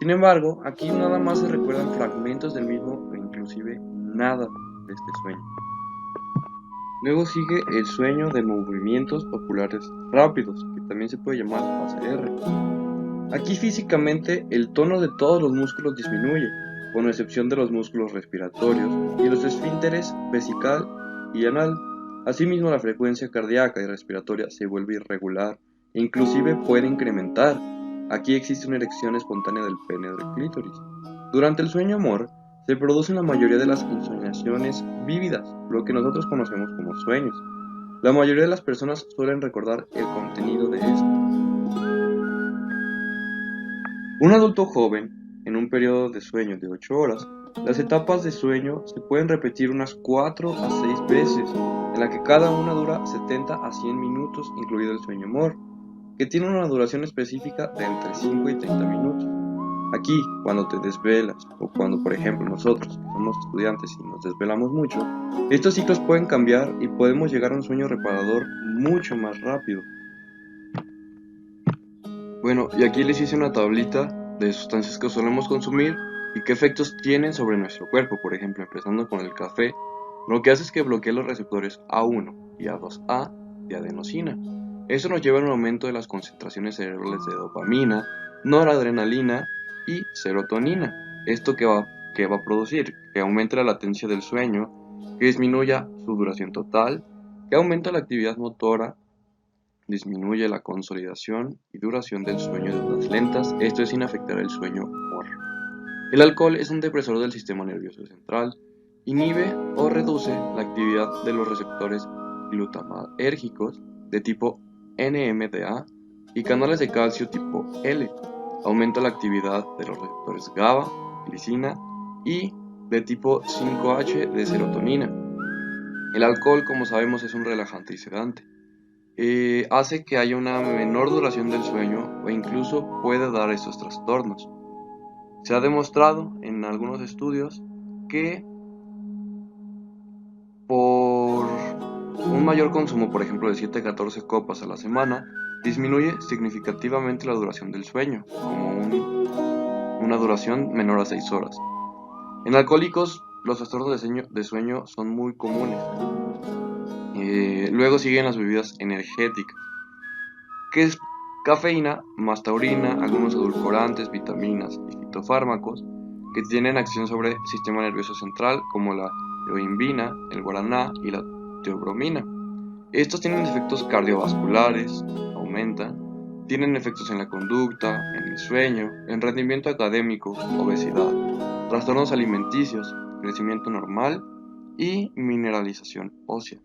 Sin embargo, aquí nada más se recuerdan fragmentos del mismo o inclusive nada de este sueño. Luego sigue el sueño de movimientos oculares rápidos, que también se puede llamar fase R. Aquí físicamente el tono de todos los músculos disminuye, con excepción de los músculos respiratorios y los esfínteres vesical y anal. Asimismo, la frecuencia cardíaca y respiratoria se vuelve irregular e inclusive puede incrementar. Aquí existe una erección espontánea del pene o del clítoris. Durante el sueño amor, se producen la mayoría de las ensoñaciones vívidas, lo que nosotros conocemos como sueños. La mayoría de las personas suelen recordar el contenido de esto. Un adulto joven, en un periodo de sueño de 8 horas, las etapas de sueño se pueden repetir unas 4 a 6 veces, en la que cada una dura 70 a 100 minutos, incluido el sueño amor, que tiene una duración específica de entre 5 y 30 minutos. Aquí, cuando te desvelas, o cuando por ejemplo nosotros, que somos estudiantes y nos desvelamos mucho, estos ciclos pueden cambiar y podemos llegar a un sueño reparador mucho más rápido. Bueno, y aquí les hice una tablita de sustancias que solemos consumir y qué efectos tienen sobre nuestro cuerpo. Por ejemplo, empezando con el café, lo que hace es que bloquea los receptores A1 y A2A de adenosina. Esto nos lleva a un aumento de las concentraciones cerebrales de dopamina, noradrenalina y serotonina. ¿Esto qué va a producir? Que aumente la latencia del sueño, que disminuya su duración total, que aumenta la actividad motora, disminuye la consolidación y duración del sueño de ondas lentas, esto es sin afectar el sueño MOR. El alcohol es un depresor del sistema nervioso central, inhibe o reduce la actividad de los receptores glutamatérgicos de tipo NMDA y canales de calcio tipo L, aumenta la actividad de los receptores GABA, glicina y de tipo 5H de serotonina. El alcohol, como sabemos, es un relajante y sedante. Hace que haya una menor duración del sueño o incluso puede dar estos trastornos. Se ha demostrado en algunos estudios que por un mayor consumo, por ejemplo, de 7 a 14 copas a la semana, disminuye significativamente la duración del sueño, como una duración menor a 6 horas. En alcohólicos, los trastornos de sueño son muy comunes. Luego siguen las bebidas energéticas, que es cafeína, más taurina, algunos edulcorantes, vitaminas y fitofármacos que tienen acción sobre el sistema nervioso central, como la yohimbina, el guaraná y la teobromina. Estos tienen efectos cardiovasculares, aumentan, tienen efectos en la conducta, en el sueño, en rendimiento académico, obesidad, trastornos alimenticios, crecimiento normal y mineralización ósea.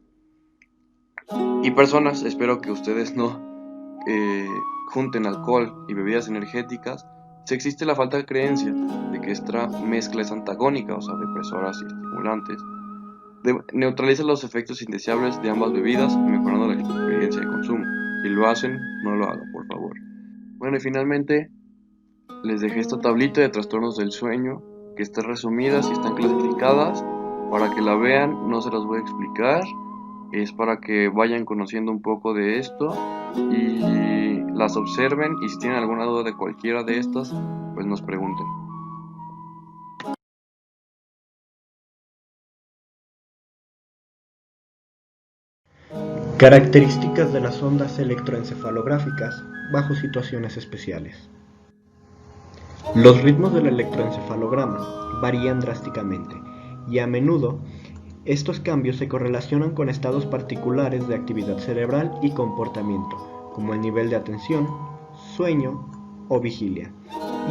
Y personas, espero que ustedes no junten alcohol y bebidas energéticas, si existe la falta de creencia de que esta mezcla es antagónica, o sea, depresoras y estimulantes, neutraliza los efectos indeseables de ambas bebidas, mejorando la experiencia de consumo. Si lo hacen, no lo hagan, por favor. Bueno, y finalmente les dejé esta tablita de trastornos del sueño, que están resumidas y están clasificadas, para que la vean, no se las voy a explicar. Es para que vayan conociendo un poco de esto y las observen, y si tienen alguna duda de cualquiera de estas, pues nos pregunten. Características de las ondas electroencefalográficas bajo situaciones especiales. Los ritmos del electroencefalograma varían drásticamente y a menudo estos cambios se correlacionan con estados particulares de actividad cerebral y comportamiento, como el nivel de atención, sueño o vigilia,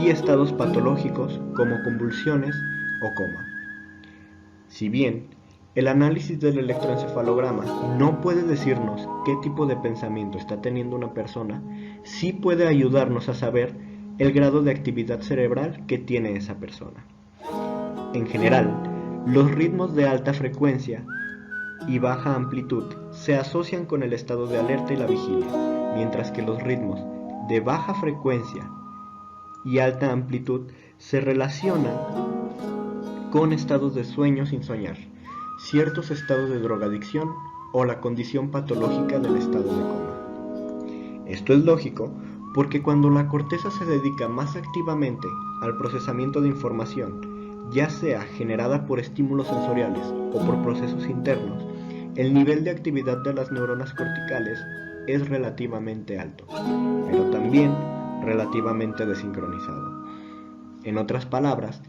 y estados patológicos como convulsiones o coma. Si bien el análisis del electroencefalograma no puede decirnos qué tipo de pensamiento está teniendo una persona, sí puede ayudarnos a saber el grado de actividad cerebral que tiene esa persona. En general, los ritmos de alta frecuencia y baja amplitud se asocian con el estado de alerta y la vigilia, mientras que los ritmos de baja frecuencia y alta amplitud se relacionan con estados de sueño sin soñar, ciertos estados de drogadicción o la condición patológica del estado de coma. Esto es lógico porque cuando la corteza se dedica más activamente al procesamiento de información, ya sea generada por estímulos sensoriales o por procesos internos, el nivel de actividad de las neuronas corticales es relativamente alto, pero también relativamente desincronizado. En otras palabras,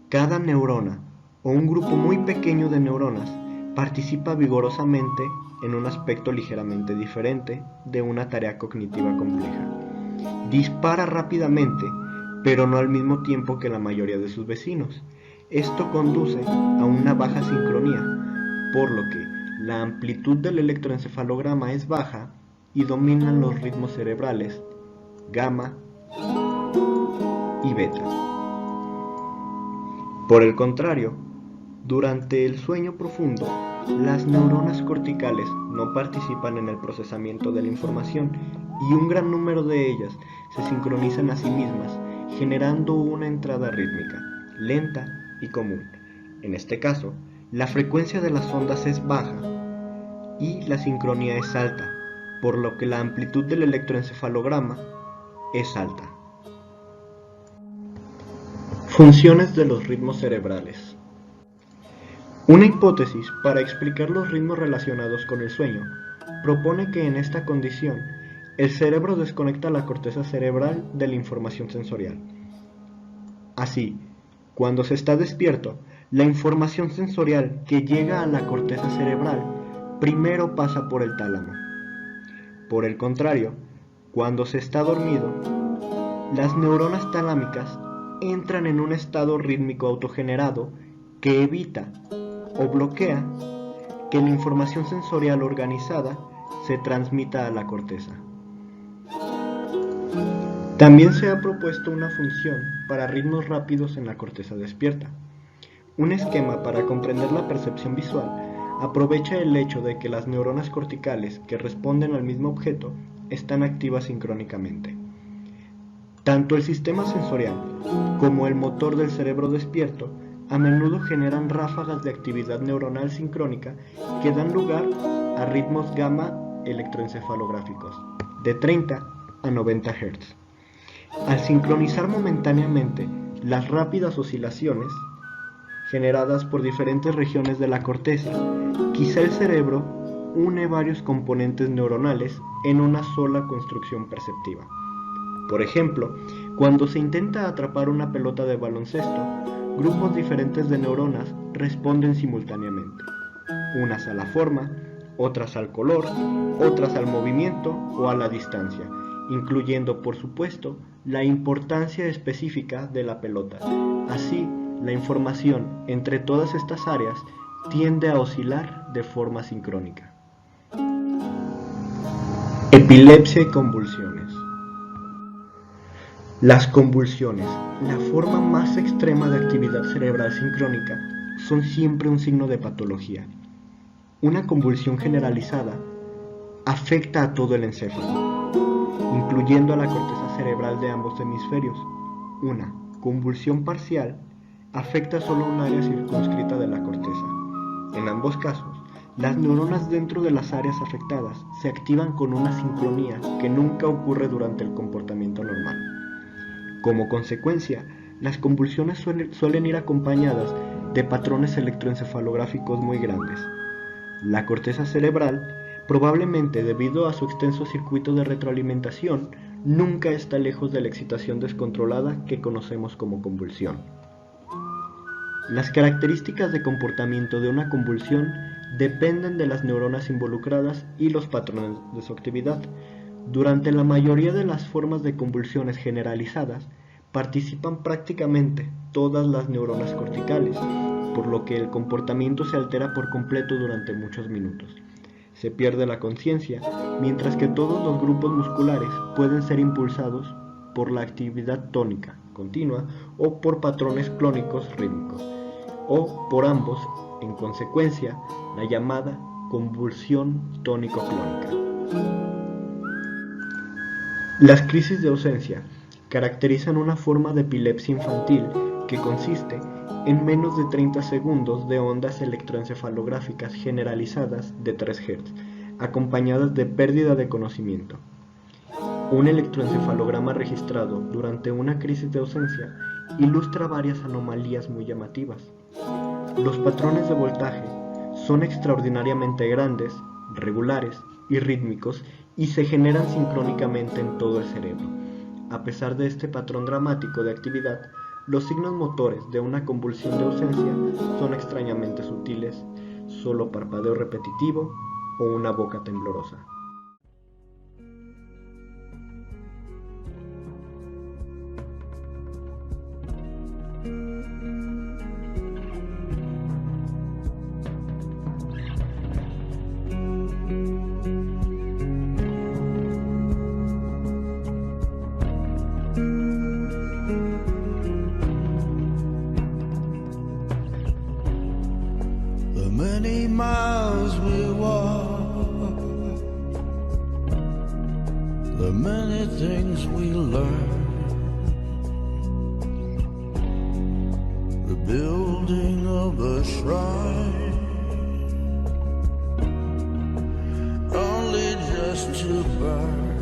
cada neurona o un grupo muy pequeño de neuronas participa vigorosamente en un aspecto ligeramente diferente de una tarea cognitiva compleja. Dispara rápidamente, pero no al mismo tiempo que la mayoría de sus vecinos. Esto conduce a una baja sincronía, por lo que la amplitud del electroencefalograma es baja y dominan los ritmos cerebrales gamma y beta. Por el contrario, durante el sueño profundo, las neuronas corticales no participan en el procesamiento de la información y un gran número de ellas se sincronizan a sí mismas, generando una entrada rítmica, lenta y común. En este caso, la frecuencia de las ondas es baja y la sincronía es alta, por lo que la amplitud del electroencefalograma es alta. Funciones de los ritmos cerebrales. Una hipótesis para explicar los ritmos relacionados con el sueño propone que en esta condición el cerebro desconecta la corteza cerebral de la información sensorial. Así, cuando se está despierto, la información sensorial que llega a la corteza cerebral primero pasa por el tálamo. Por el contrario, cuando se está dormido, las neuronas talámicas entran en un estado rítmico autogenerado que evita o bloquea que la información sensorial organizada se transmita a la corteza. También se ha propuesto una función para ritmos rápidos en la corteza despierta. Un esquema para comprender la percepción visual aprovecha el hecho de que las neuronas corticales que responden al mismo objeto están activas sincrónicamente. Tanto el sistema sensorial como el motor del cerebro despierto a menudo generan ráfagas de actividad neuronal sincrónica que dan lugar a ritmos gamma electroencefalográficos de 30 a 90 Hz. Al sincronizar momentáneamente las rápidas oscilaciones generadas por diferentes regiones de la corteza, quizá el cerebro une varios componentes neuronales en una sola construcción perceptiva. Por ejemplo, cuando se intenta atrapar una pelota de baloncesto, grupos diferentes de neuronas responden simultáneamente, unas a la forma, otras al color, otras al movimiento o a la distancia, incluyendo por supuesto la importancia específica de la pelota. Así, la información entre todas estas áreas tiende a oscilar de forma sincrónica. Epilepsia y convulsiones. Las convulsiones, la forma más extrema de actividad cerebral sincrónica, son siempre un signo de patología. Una convulsión generalizada afecta a todo el encéfalo, incluyendo a la corteza cerebral de ambos hemisferios. Una convulsión parcial afecta solo un área circunscrita de la corteza. En ambos casos, las neuronas dentro de las áreas afectadas se activan con una sincronía que nunca ocurre durante el comportamiento normal. Como consecuencia, las convulsiones suelen ir acompañadas de patrones electroencefalográficos muy grandes. La corteza cerebral Probablemente debido a su extenso circuito de retroalimentación, nunca está lejos de la excitación descontrolada que conocemos como convulsión. Las características de comportamiento de una convulsión dependen de las neuronas involucradas y los patrones de su actividad. Durante la mayoría de las formas de convulsiones generalizadas, participan prácticamente todas las neuronas corticales, por lo que el comportamiento se altera por completo durante muchos minutos. Se pierde la conciencia, mientras que todos los grupos musculares pueden ser impulsados por la actividad tónica continua o por patrones clónicos rítmicos, o por ambos, en consecuencia, la llamada convulsión tónico-clónica. Las crisis de ausencia caracterizan una forma de epilepsia infantil que consiste en menos de 30 segundos de ondas electroencefalográficas generalizadas de 3 Hz, acompañadas de pérdida de conocimiento. Un electroencefalograma registrado durante una crisis de ausencia ilustra varias anomalías muy llamativas. Los patrones de voltaje son extraordinariamente grandes, regulares y rítmicos y se generan sincrónicamente en todo el cerebro. A pesar de este patrón dramático de actividad, los signos motores de una convulsión de ausencia son extrañamente sutiles, solo parpadeo repetitivo o una boca temblorosa. Many miles we walk, the many things we learn, the building of a shrine, only just to burn.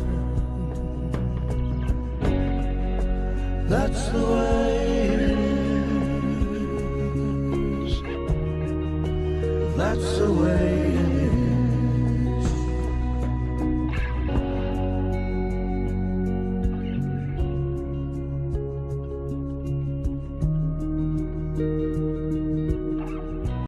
That's the way it is. That's the way